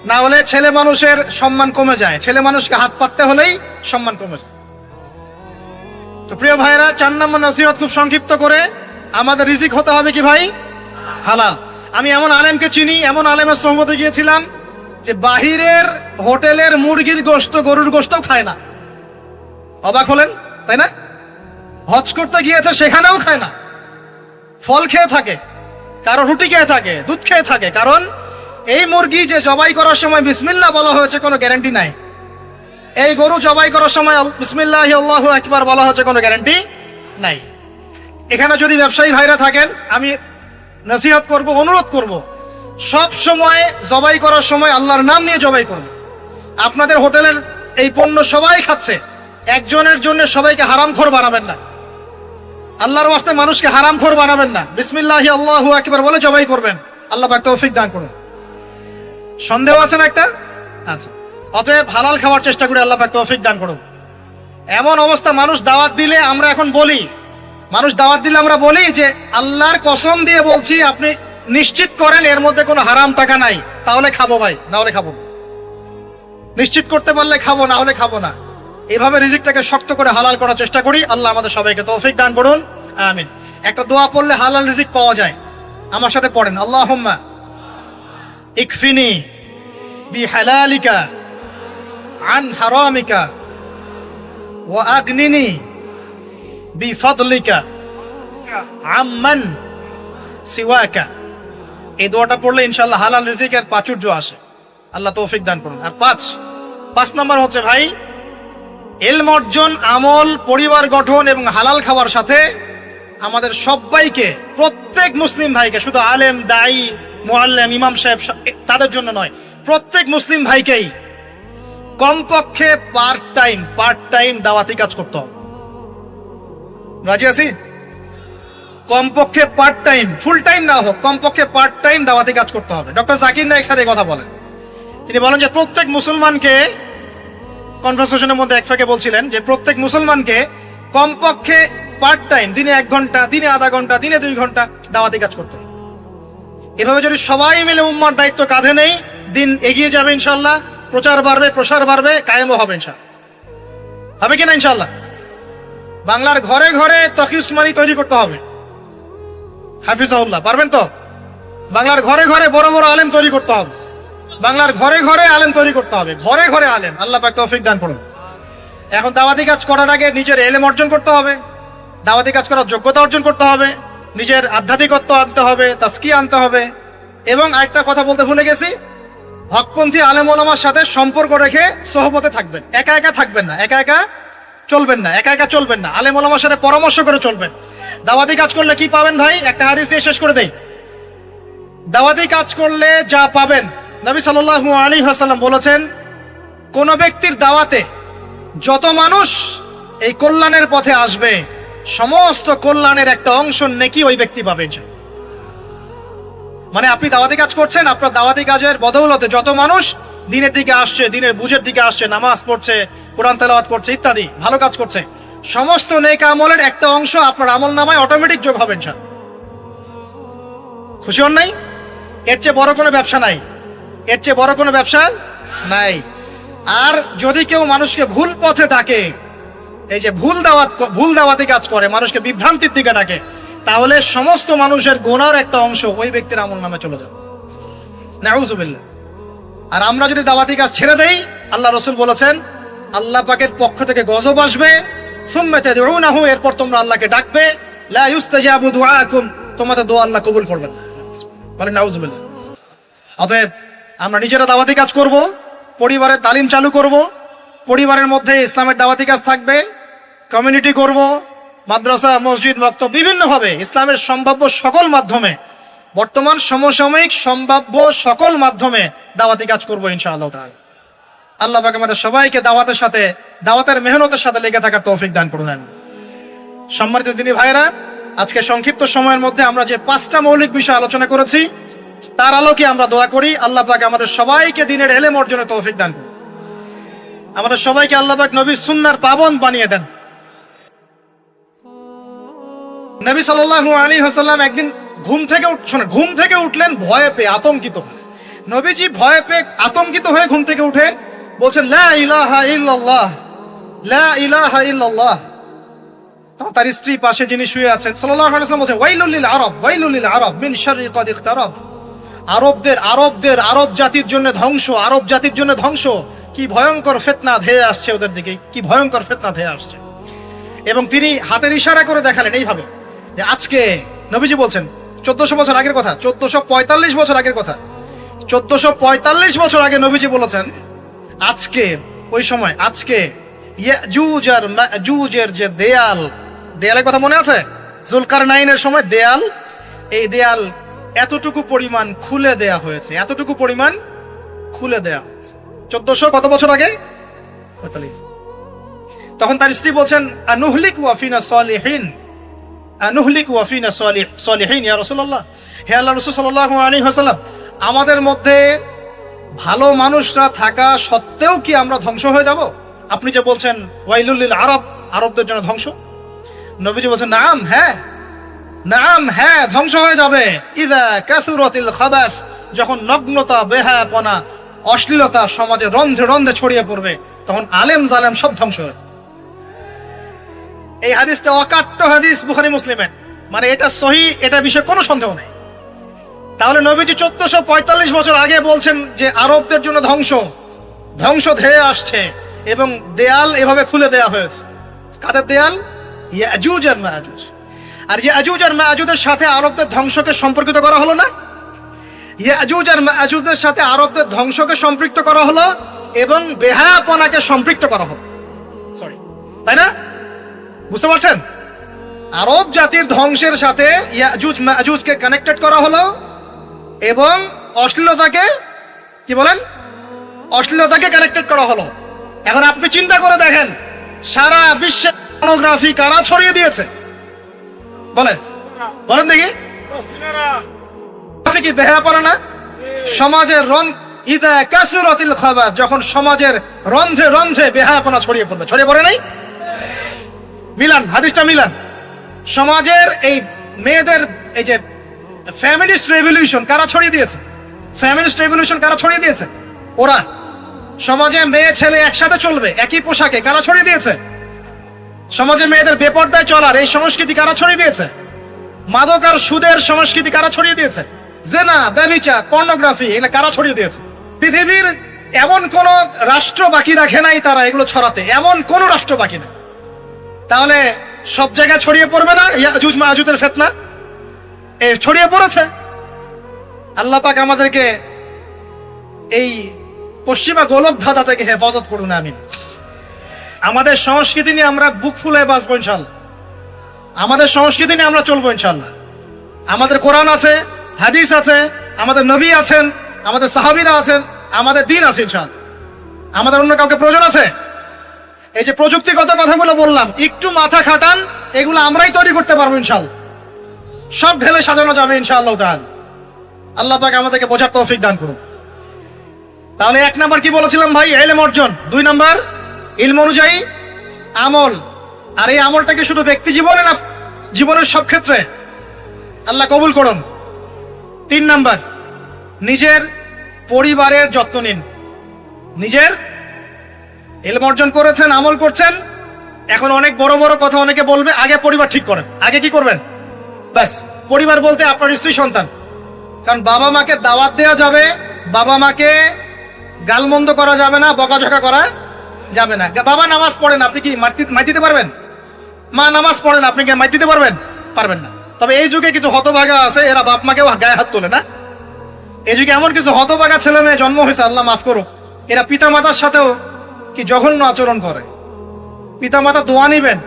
[SPEAKER 1] না হলে ছেলে মানুষের সম্মান কমে যায়, ছেলে মানুষকে হাত পাততে হলেই সম্মান কমে যায়। তো প্রিয় ভাইরা, 4 নম্বর নসিহত খুব সংক্ষিপ্ত করে, আমাদের রিজিক হতে হবে কি ভাই? হালাল। আমি এমন আলেমকে চিনি, এমন আলেমের সোহবতে গিয়েছিলাম যে বাহিরের হোটেলের মুরগির গোশত, গরুর গোশতও খায় না। অবাক হলেন তাই না? হজ করতে গিয়েছে, সেখানেও খায় না, ফল খেয়ে থাকে, কারো রুটি খেয়ে থাকে, দুধ খেয়ে থাকে। কারণ এই মুরগি যে জবাই করার সময় বিসমিল্লাহ বলা হয়েছে কোনো গ্যারান্টি নাই, এই গরু জবাই করার সময় বিসমিল্লাহি আল্লাহু আকবার বলা হচ্ছে কোনো গ্যারান্টি নাই। এখানে যদি ব্যবসায়ী ভাইরা থাকেন, আমি নসিহত করব, অনুরোধ করব, সব সময় জবাই করার সময় আল্লাহর নাম নিয়ে জবাই করবে। আপনাদের হোটেলের এই পণ্য সবাই খাচ্ছে, একজনের জন্য সবাইকে হারামখোর বানাবেন না, আল্লাহর ওয়াস্তে মানুষকে হারামখোর বানাবেন না। বিসমিল্লাহি আল্লাহু আকবার বলে জবাই করবেন, আল্লাহ পাক তৌফিক দান করুন। সন্দেহ আছে না একটা? আচ্ছা। অতএব হালাল খাওয়ার চেষ্টা করে আল্লাহ পাক তৌফিক দান করুন। এমন অবস্থা, মানুষ দাওয়াত দিলে আমরা এখন বলি, মানুষ দাওয়াত দিলে আমরা বলি যে আল্লাহর কসম দিয়ে বলছি আপনি নিশ্চিত করেন এর মধ্যে কোনো হারাম টাকা নাই, তাহলে খাবো ভাই, না হলে খাবো। নিশ্চিত করতে পারলে খাবো, না হলে খাবো না। এভাবে রিজিকটাকে শক্ত করে হালাল করার চেষ্টা করি। আল্লাহ আমাদের সবাইকে তৌফিক দান করুন, আমিন। একটা দোয়া পড়লে হালাল রিজিক পাওয়া যায়, আমার সাথে পড়েন। আল্লাহুম্মা ইকফিনি বিহালালিকা আন হারামিকা ওয়া আগনিনি বিফাদলিকা আম্মান সিওয়াকা। এই দোয়াটা পড়লে ইনশাআল্লাহ হালাল রিজিকের প্রাচুর্য আসে, আল্লাহ তৌফিক দান করুন। আর 5 নম্বর হচ্ছে ভাই, ইলম অর্জন, আমল, পরিবার গঠন এবং হালাল খাওয়ার সাথে আমাদের সবাইকে, প্রত্যেক মুসলিম ভাইকে, শুধু আলেম, দায়ী, মুআল্লিম, ইমাম সাহেব তাদের জন্য নয়, প্রত্যেক মুসলিম ভাইকেই কমপক্ষে পার্ট টাইম দাওয়াতি কাজ করতে হবে। রাজি আছি? কমপক্ষে পার্ট টাইম, ফুল টাইম না হোক, কমপক্ষে পার্ট টাইম দাওয়াতি কাজ করতে হবে। ডক্টর জাকির নায়েক স্যার এই কথা বলেন। তিনি বলেন যে প্রত্যেক মুসলমানকে, কনভারসেশনের মধ্যে এক ফাঁকে বলছিলেন যে প্রত্যেক মুসলমানকে কমপক্ষে পার্ট টাইম, দিনে 1 ঘন্টা, দিনে আধা ঘন্টা, দিনে 2 ঘন্টা দাওয়াতি কাজ করতে হবে। এভাবে যদি সবাই মিলে উম্মার দায়িত্ব কাঁধে নেই, দিন এগিয়ে যাবে ইনশাআল্লাহ, প্রচার বাড়বে, প্রসার বাড়বে, কায়েমও হবে ইনশাআল্লাহ। হবে কিনা ইনশাআল্লাহ? বাংলার ঘরে ঘরে তকি উসমানী তৈরি করতে হবে, হাফিজাহুল্লাহ, পারবেন তো? বাংলার ঘরে ঘরে বড় বড় আলেম তৈরি করতে হবে, বাংলার ঘরে ঘরে আলেম তৈরি করতে হবে, ঘরে ঘরে আলেম, আল্লাহ পাক তৌফিক দান করুন। এখন দাওয়াতি কাজ করার আগে নিজের ইলম অর্জন করতে হবে, দাওয়াতি কাজ করার যোগ্যতা অর্জন করতে হবে, নিজের আধ্যাত্মিকত্ব আনতে হবে, তাসকিয়া আনতে হবে। এবং আরেকটা কথা বলতে ভুলে গেছি, হকপন্থী আলেম ওলামার সাথে সম্পর্ক রেখে সোহবতে থাকবেন, একা একা থাকবেন না, একা একা চলবেন না, আলেম ওলামার সাথে পরামর্শ করে চলবেন। দাওয়াতি কাজ করলে কি পাবেন ভাই? একটা হাদিস দিয়ে শেষ করে দেই। দাওয়াতি কাজ করলে যা পাবেন, নবী সাল্লাল্লাহু আলাইহি ওয়াসাল্লাম বলেছেন, কোন ব্যক্তির দাওয়াতে যত মানুষ এই কল্যাণের পথে আসবে, সমস্ত কল্যাণের একটা অংশ নেকি ওই ব্যক্তি পাবে। মানে আপনি দাওয়াতি কাজ করছেন, আপনার দাওয়াতি কাজের বদৌলতে যত মানুষ দিনের দিকে আসছে, দিনের বুঝের দিকে আসছে, নামাজ পড়ছে, কোরআন তেলাওয়াত করছে ইত্যাদি ভালো কাজ করছে, সমস্ত নেক আমলের একটা অংশ আপনার আমল নামায় অটোমেটিক যোগ হবে ইনশাআল্লাহ। খুশি হন নাই? এর চেয়ে বড় কোনো ব্যবসা নাই, এর চেয়ে বড় কোনো ব্যবসা নাই। আর যদি কেউ মানুষকে ভুল পথে ডাকে, এই যে ভুল দাওয়াতি কাজ করে, মানুষকে বিভ্রান্তির দিকে ডাকে, তাহলে সমস্ত মানুষের গুনার একটা অংশ ওই ব্যক্তির আমল নামে চলে যাবে। নাউযুবিল্লাহ। আর আমরা যদি দাওয়াতি কাজ ছেড়ে দেই, আল্লাহ রসুল বলেছেন আল্লাহ পাকের পক্ষ থেকে গজব আসবে, সুম্মা তাদউনাহু, এরপর তোমরা আল্লাহকে ডাকবে, লা ইউস্তাজাবু দুআকুম, তোমাদের দোয়া আল্লাহ কবুল করবেন। বলেন নাউজুবিল্লাহ। অতএব আমরা নিজেরা দাওয়াতি কাজ করব, পরিবারের তালিম চালু করব, পরিবারের মধ্যে ইসলামের দাওয়াতি কাজ থাকবে, কমিউনিটি করব, মাদ্রাসা, মসজিদ, মক্তব, বিভিন্নভাবে ইসলামের সম্ভাব্য সকল মাধ্যমে, বর্তমান সমসাময়িক সম্ভাব্য সকল মাধ্যমে দাওয়াতি কাজ করব ইনশাআল্লাহ তাআলা। আল্লাহ পাক আমাদের সবাইকে দাওয়াতের সাথে, দাওয়াতের মেহনতের সাথে লেগে থাকার তৌফিক দান করুন। আমি সম্মানিত দিনী ভাইরা, আজকে সংক্ষিপ্ত সময়ের মধ্যে আমরা যে 5টা মৌলিক বিষয় আলোচনা করেছি, তার আলোকে আমরা দোয়া করি আল্লাহ পাক আমাদের সবাইকে দ্বীনের ইলম অর্জনে তৌফিক দান করুন। আমাদের সবাইকে আল্লাহ পাক নবীর সুন্নাহর পাবন্দ বানিয়ে দেন। নবী সাল্লাল্লাহু আলাইহি ওয়াসাল্লাম একদিন ঘুম থেকে উঠলেন ভয়ে পেয়ে, আতঙ্কিত হয়ে। নবীজি ভয়ে পেয়ে আতঙ্কিত হয়ে ঘুম থেকে উঠে বলছেন লা ইলাহা ইল্লাল্লাহ, লা ইলাহা ইল্লাল্লাহ। তখন তার স্ত্রী পাশে যিনি শুয়ে আছেন সাল্লাল্লাহু আলাইহি ওয়াসাল্লাম বলছেন ওয়াইলুল লিল আরব, ওয়াইলুল লিল আরব মিন শাররি কদ ইকতারাব। আরব জাতির জন্য ধ্বংস, আরব জাতির জন্য ধ্বংস। কি ভয়ঙ্কর ফিতনা ধেয়ে আসছে ওদের দিকে, কি ভয়ঙ্কর ফিতনা ধেয়ে আসছে। এবং তিনি হাতের ইশারা করে দেখালেন এইভাবে যে আজকে, নবীজি বলছেন 1400 বছর আগের কথা, 1445 বছর আগের কথা, 1445 বছর আগে নবীজি বলেছেন আজকে, ওই সময় আজকে ইয়াজুজ আর মাজুজের যে দেয়ালের কথা মনে আছে? জুলকারনাইনের সময় দেয়াল, এই দেয়াল এতটুকু পরিমাণ খুলে দেয়া হয়েছে, এতটুকু পরিমাণ খুলে দেয়া হয়েছে 1400 কত বছর আগে? 45। তখন তার স্ত্রী বলছেন আনুহলিক ওয়া ফিনা সালিহিন, আনুহলিক ওয়া ফিনা সালিহিন ইয়া রাসূলুল্লাহ, হে আল্লাহর রাসূল সাল্লাল্লাহু আলাইহি ওয়াসাল্লাম, আমাদের মধ্যে ভালো মানুষরা থাকা সত্ত্বেও কি আমরা ধ্বংস হয়ে যাব? আপনি যে বলছেন ওয়াইলুল লিল আরব, আরবদের জন্য ধ্বংস। নবীজি বলছেন নাম, হ্যাঁ নাম, হ্যাঁ ধ্বংস হয়ে যাবে। ইযা কাসুরাতিল খাবাস, যখন নগ্নতা, বেহায়াপনা, অশ্লীলতা সমাজে রন্ধ্রে রন্ধ্রে ছড়িয়ে পড়বে, তখন আলেম জালেম সব ধ্বংস হবে। এই হাদিসটা অকাট্য হাদিস বুখারী মুসলিমের, মানে এটা সহিহ, এটা বিষয়ে কোনো সন্দেহ নেই। তাহলে নবীজি 1445 বছর আগে বলছেন যে আরবদের জন্য ধ্বংস ধেয়ে আসছে, এবং দেয়াল এভাবে খুলে দেয়া হয়েছে। কাদের দেয়াল? ইয়াজুজ আর মাজুজ। আর ইয়াজুজ আর মাজুজের সাথে আরবদের ধ্বংসকে সম্পর্কিত করা হলো না? ইয়াজুজ আর মাজুজের সাথে আরবদের ধ্বংসকে সম্পৃক্ত করা হলো এবং বেহায়াপনাকে সম্পৃক্ত করা হলো, সরি, তাই না? বুঝতে পারছেন? আরব জাতির ধ্বংসের সাথে ইয়াজুজ মাজুজকে কানেক্টেড করা হলো এবং অশ্লীলতাকে, কি বলেন, অশ্লীলতাকে কানেক্টেড করা হলো। এখন আপনি চিন্তা করে দেখেন, সারা বিশ্বে পর্নোগ্রাফি কারা ছড়িয়ে দিয়েছে? বলেন বলেন দেখি। কি বেহায়াপনা না? সমাজের ইযা কাসুরাতিল খাবাস, যখন সমাজের রন্ধ্রে রন্ধ্রে বেহায়াপনা ছড়িয়ে পড়বে, ছড়িয়ে পড়ে নাই? মিলান, হাদিসটা মিলান। সমাজের এই মেয়েদের, এই যে ফ্যামিলিস্ট রেভলিউশন কারা ছড়িয়ে দিয়েছে? ফ্যামিলিস্ট রেভলিউশন কারা ছড়িয়ে দিয়েছে? ওরা। সমাজে মেয়ে ছেলে একসাথে চলবে একই পোশাকে, কারা ছড়িয়ে দিয়েছে? সমাজে মেয়েদের বেপর্দায় চলার এই সংস্কৃতি কারা ছড়িয়ে দিয়েছে? মাদক আর সুদের সংস্কৃতি কারা ছড়িয়ে দিয়েছে? জেনা, ব্যভিচার, পর্নোগ্রাফি, এগুলো কারা ছড়িয়ে দিয়েছে? পৃথিবীর এমন কোন রাষ্ট্র বাকি রাখে নাই তারা এগুলো ছড়াতে, এমন কোন রাষ্ট্র বাকি নেই। তাহলে সব জায়গায় ছড়িয়ে পড়বে না ইয়াজুজ মাজুজের ফিতনা? এই ছড়িয়ে পড়েছে। আল্লাহ পাক আমাদেরকে এই পশ্চিমা গোলক ধাঁধা থেকে হেফাজত করুন, আমিন। আমাদের সংস্কৃতি নিয়ে আমরা বুক ফুলে বাঁচবো ইনশাআল্লাহ, আমাদের সংস্কৃতি নিয়ে আমরা চলবো ইনশাআল্লাহ। আমাদের কোরআন আছে, হাদিস আছে, আমাদের নবী আছেন, আমাদের সাহাবীরা আছেন, আমাদের দ্বীন আছে ইনশাআল্লাহ। আমাদের অন্য কাউকে প্রয়োজন আছে? এই যে প্রযুক্তিগত কথাগুলো বললাম, একটু মাথা খাটান, এগুলো আমরাই তৈরি করতে পারবো ইনশাআল্লাহ। সব ঢেলে সাজানো যাবে ইনশাআল্লাহ তাআলা। আল্লাহ পাক আমাদেরকে বোঝার তৌফিক দান করুন। তাহলে 1 নাম্বার কি বলেছিলাম ভাই? ইলম অর্জন। 2 নাম্বার ইলম অনুযায়ী আমল। আর এই আমলটা কি শুধু ব্যক্তি জীবনে না, জীবনের সব ক্ষেত্রে? আল্লাহ কবুল করুন। 3 নাম্বার নিজের পরিবারের যত্ন নিন। নিজের ইলম অর্জন করেছেন, আমল করছেন, এখন অনেক বড় বড় কথা অনেকে বলবে, আগে পরিবার ঠিক করেন। আগে কি করবেন? ব্যাস, পরিবার বলতে আপনার স্ত্রী সন্তান। কারণ বাবা মাকে দাওয়াত দেওয়া যাবে, বাবা মাকে গালমন্দ করা যাবে না, বকাঝকা করা যাবে না। বাবা নামাজ পড়েন, আপনি কি মাইর দিতে পারবেন? মা নামাজ পড়েন, আপনি কি মাইর দিতে পারবেন? পারবেন না। তবে এই যুগে কিছু হতভাগা আছে, এরা বাপ মাকেও গায়ে হাত তোলে না। এই যুগে এমন কিছু হতভাগা ছেলে মেয়ে জন্ম হয়েছে, আল্লাহ মাফ করুক, এরা পিতা মাতার সাথেও কি জঘন্য আচরণ করে। পিতা মাতা দোয়া নিবেন,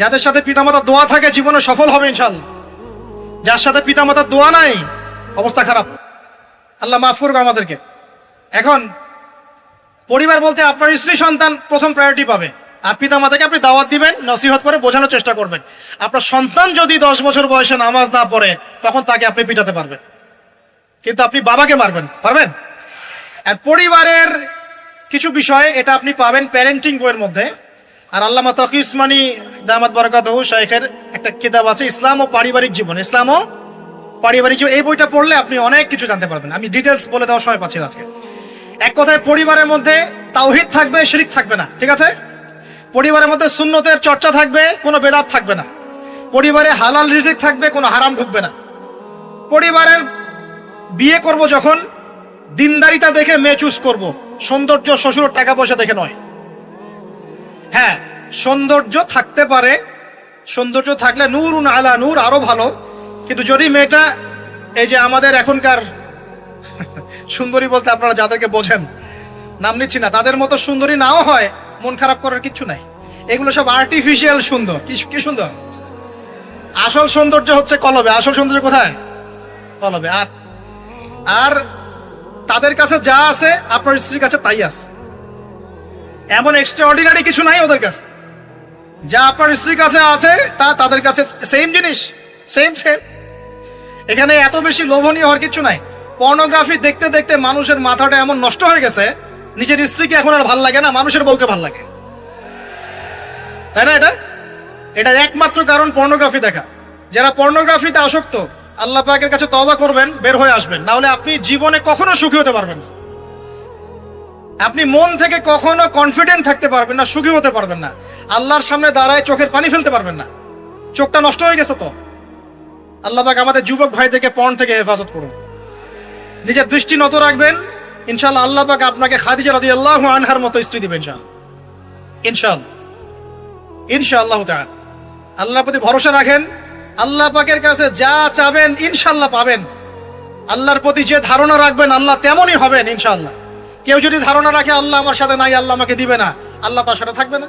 [SPEAKER 1] যাদের সাথে পিতা মাতার দোয়া থাকে জীবনে সফল হবে ইনশাআল্লাহ। যার সাথে পিতা মাতার দোয়া নাই, অবস্থা খারাপ। আল্লাহ মাফ করুক আমাদেরকে। এখন পরিবার বলতে আপনার স্ত্রী সন্তান প্রথম প্রায়োরিটি পাবে, আর পিতা মাতাকে আপনি দাওয়াত দিবেন, নসিহত করে বোঝানোর চেষ্টা করবেন। আপনার সন্তান যদি 10 বছর বয়সে নামাজ না পড়ে, তখন তাকে আপনি পিটাতে পারবেন, কিন্তু আপনি বাবাকে মারবেন পারবেন? আর পরিবারের কিছু বিষয় এটা আপনি পাবেন প্যারেন্টিং বইয়ের মধ্যে। আর আল্লামা তকি উসমানী দামাত বারাকাতুহু শাইখের একটা কিতাব আছে, ইসলাম ও পারিবারিক জীবন। ইসলাম ও পারিবারিক জীবন, এই বইটা পড়লে আপনি অনেক কিছু জানতে পারবেন। আমি ডিটেলস বলে দেওয়ার সময় পাচ্ছি না আজকে। এক কথায় পরিবারের মধ্যে তাওহীদ থাকবে, শিরক থাকবে না, ঠিক আছে? পরিবারের মধ্যে সুন্নতের চর্চা থাকবে, কোনো বেদাত থাকবে না। পরিবারে হালাল রিজিক থাকবে, কোনো হারাম ঢুকবে না। পরিবারের বিয়ে করব যখন দিনদারিতা দেখে মেয়ে চুজ করব, সৌন্দর্য শ্বশুর টাকা পয়সা দেখে নয়। হ্যাঁ, সৌন্দর্য থাকতে পারে, সৌন্দর্য থাকলে নূরুন আলা নূর, আরো ভালো। কিন্তু যদি মেয়েটা এই যে আমাদের এখনকার সুন্দরী বলতে আপনারা যাদেরকে বোঝেন, নাম নিচ্ছি না, তাদের মতো সুন্দরী নাও হয়, মন খারাপ করার কিচ্ছু নাই। এগুলো সব আর্টিফিশিয়াল সুন্দর। কি সুন্দর? আসল সৌন্দর্য হচ্ছে কলবে। আসল সৌন্দর্য কোথায়? কলবে। আর তাদের কাছে যা আছে আপনার স্ত্রীর কাছে তাই আছে। এমন এক্সট্রা অর্ডিনারি কিছু নাই ওদের কাছে। যা আপনার স্ত্রীর কাছে আছে তা তাদের কাছে সেম জিনিস, সেম। এখানে এত বেশি লোভনীয় হওয়ার কিছু নাই। পর্নোগ্রাফি দেখতে দেখতে মানুষের মাথাটা এমন নষ্ট হয়ে গেছে, নিজের স্ত্রীকে এখন আর ভাল লাগে না, মানুষের বউকে ভাল লাগে, তাই না? এটার একমাত্র কারণ পর্নোগ্রাফি দেখা। যারা পর্নোগ্রাফিতে আসক্ত, আল্লাহ পাকের কাছে তওবা করবেন, বের হয়ে আসবেন, না হলে আপনি জীবনে কখনো সুখী হতে পারবেন না। আপনি মন থেকে কখনো কনফিডেন্ট থাকতে পারবেন না, সুখী হতে পারবেন না। আল্লাহর সামনে দাঁড়ায় চোখের পানি ফেলতে পারবেন না, চোখটা নষ্ট হয়ে গেছে। তো আল্লাহ পাক আমাদের যুবক ভাইদেরকে পর্ন থেকে হেফাজত করুন। নিজের দৃষ্টি নত রাখবেন, ইনশাআল্লাহ আল্লাহ পাক আপনাকে খাদিজা রাদিয়াল্লাহু আনহার মতো স্ত্রী দিবেন ইনশাআল্লাহ তাআলা। আল্লাহর প্রতি ভরসা রাখেন, আল্লাহ পাকের কাছে যা চাবেন ইনশাআল্লাহ পাবেন। আল্লাহর প্রতি যে ধারণা রাখবেন আল্লাহ তেমনই হবেন ইনশাআল্লাহ। কেউ যদি ধারণা রাখে আল্লাহ আমার সাথে নাই, আল্লাহ আমাকে দিবে না, আল্লাহ তার সাথে থাকবে না।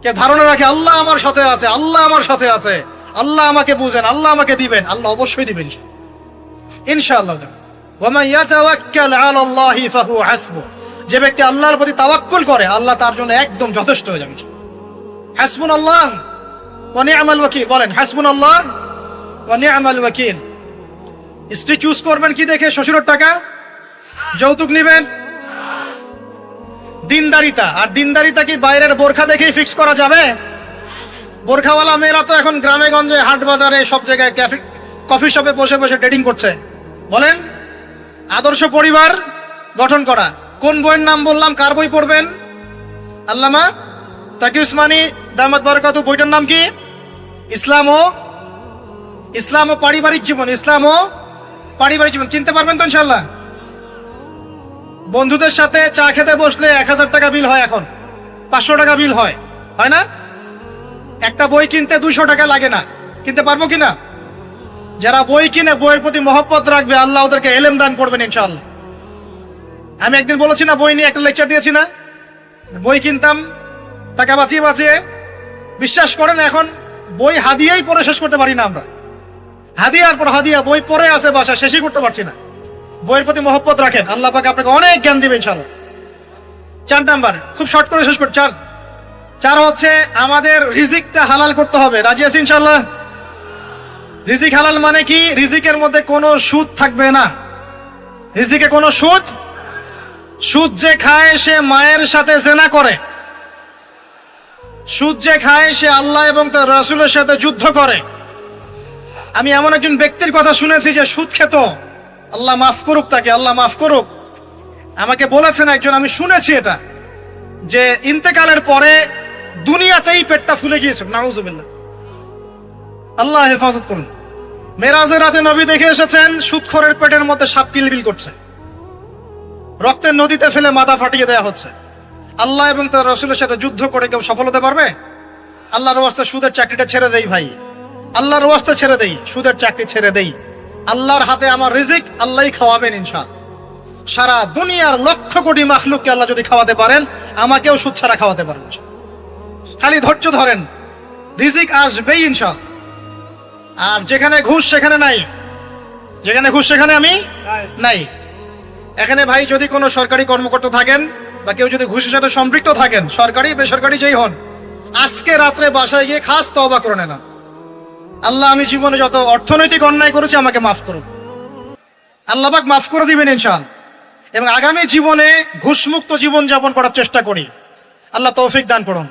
[SPEAKER 1] কেউ ধারণা রাখে আল্লাহ আমার সাথে আছে, আল্লাহ আমার সাথে আছে, আল্লাহ আমাকে বুঝেন, আল্লাহ আমাকে দিবেন, আল্লাহ অবশ্যই দিবেন ইনশাআল্লাহ। ওয়া মান ইয়াতাওয়াক্কাল আলাল্লাহি ফাহুয়া হাসবুহ, যে ব্যক্তি আল্লাহর প্রতি তাওয়াক্কুল করে আল্লাহ তার জন্য একদম যথেষ্ট হয়ে যাবে। হাসবুনাল্লাহ ওয়া নি'মাল ওয়াকিল, বলেন হাসবুনাল্লাহ ওয়া নি'মাল ওয়াকিল। স্ত্রী চুজ করবেন কি দেখে? শ্বশুরের টাকা, যৌতুক নেবেন, দিনদারিতা। আর দিনদারিতা কি বাইরের বোরখা দেখেই ফিক্স করা যাবে? বোরখাওয়ালা মেয়েরা তো এখন গ্রামে গঞ্জে, হাট বাজারে, সব জায়গায় কফি শপে বসে বসে ডেটিং করছে। বলেন, আদর্শ পরিবার গঠন করা। কোন বইয়ের নাম বললাম? কার বই পড়বেন? আল্লামা তাকি উসমানী দামাত বারাকাতুহু, বইটার নাম কি? ইসলাম ও পারিবারিক জীবন। ইসলাম ও পারিবারিক জীবন কিনতে পারবেন তো ইনশাআল্লাহ? বন্ধুদের সাথে চা খেতে বসলে 1000 টাকা বিল হয়, এখন 500 টাকা বিল হয় না? একটা বই কিনতে 200 টাকা লাগে না। কিনতে পারবো কিনা? যারা বই কিনে বইয়ের প্রতি মহব্বত রাখবে আল্লাহ ওদেরকে এলেম দান করবেন ইনশাআল্লাহ। আমি একদিন বলেছি না, বই নিয়ে একটা লেকচার দিয়েছি না, বই কিনতাম টাকা বাঁচিয়ে। বিশ্বাস করেন এখন বই হাদিয়াই পড়ে শেষ করতে পারি না আমরা। হাদিয়ার পর হাদিয়া বই পড়ে আছে বাসা, শেষই করতে পারছি না। বইয়ের প্রতি মহব্বত রাখেন, আল্লাহ পাক আপনাকে অনেক জ্ঞান দিবেন ইনশাআল্লাহ। 4 নাম্বার, খুব শর্ট করে শেষ করি। 4 হচ্ছে আমাদের রিজিকটা হালাল করতে হবে। রাজি আছি ইনশাআল্লাহ? রিজিক হালাল মানে কি? রিজিকের মধ্যে কোনো সুদ থাকবে না। রিজিকে কোনো সুদ যে খায় সে মায়ের সাথে জেনা করে। সুদ যে খায় সে আল্লাহ এবং তার রাসূলের সাথে যুদ্ধ করে। আমি এমন একজন ব্যক্তির কথা শুনেছি যে সুদ খেত, আল্লাহ মাফ করুক তাকে, আল্লাহ মাফ করুক। আমাকে বলেছেন একজন, আমি শুনেছি এটা, যে ইন্তেকালের পরে দুনিয়াতেই পেটটা ফুলে গিয়েছে। নাউজুবিল্লাহ, আল্লাহ হেফাজত করুন। মেরাজের রাতে নবী দেখে এসেছেন সুদখোরের পেটের মধ্যে সাপ কিলবিল করছে। রক্তের নদীতে ফেলে মাথা ফাটিয়ে দেওয়া হচ্ছে। আল্লাহ এবং তার রাসূলের সাথে যুদ্ধ করে কেউ সফল হতে পারবে? আল্লাহর ওয়াস্তে সুদের চাকরিটা ছেড়ে দেই ভাই, আল্লাহর ওয়াস্তে ছেড়ে দেই, সুদের চাকরি ছেড়ে দেই। আল্লাহর হাতে আমার রিজিক, আল্লাহই খাওয়াবেন ইনশাআল্লাহ। সারা দুনিয়ার লক্ষ কোটি মাখলুককে আল্লাহ যদি খাওয়াতে পারেন, আমাকেও সুদ ছাড়া খাওয়াতে পারবেন। খালি ধৈর্য ধরেন, রিজিক আসবেই ইনশাআল্লাহ। আর যেখানে ঘুষ সেখানে নাই, যেখানে ঘুষ সেখানে আমি নাই। এখানে ভাই যদি কোনো সরকারি কর্মকর্তা থাকেন বা কেউ যদি ঘুষের সাথে সম্পৃক্ত থাকেন, সরকারি বেসরকারি যেই হন, আজকে রাত্রে বাসায় গিয়ে খাস তওবা করে নেন, আল্লাহ আমি জীবনে যত অর্থনৈতিক অন্যায় করেছি আমাকে মাফ করুন। আল্লাহ পাক মাফ করে দিবেন ইনশাআল্লাহ। এবং আগামী জীবনে ঘুষমুক্ত জীবন যাপন করার চেষ্টা করি। আল্লাহ তৌফিক দান করুন।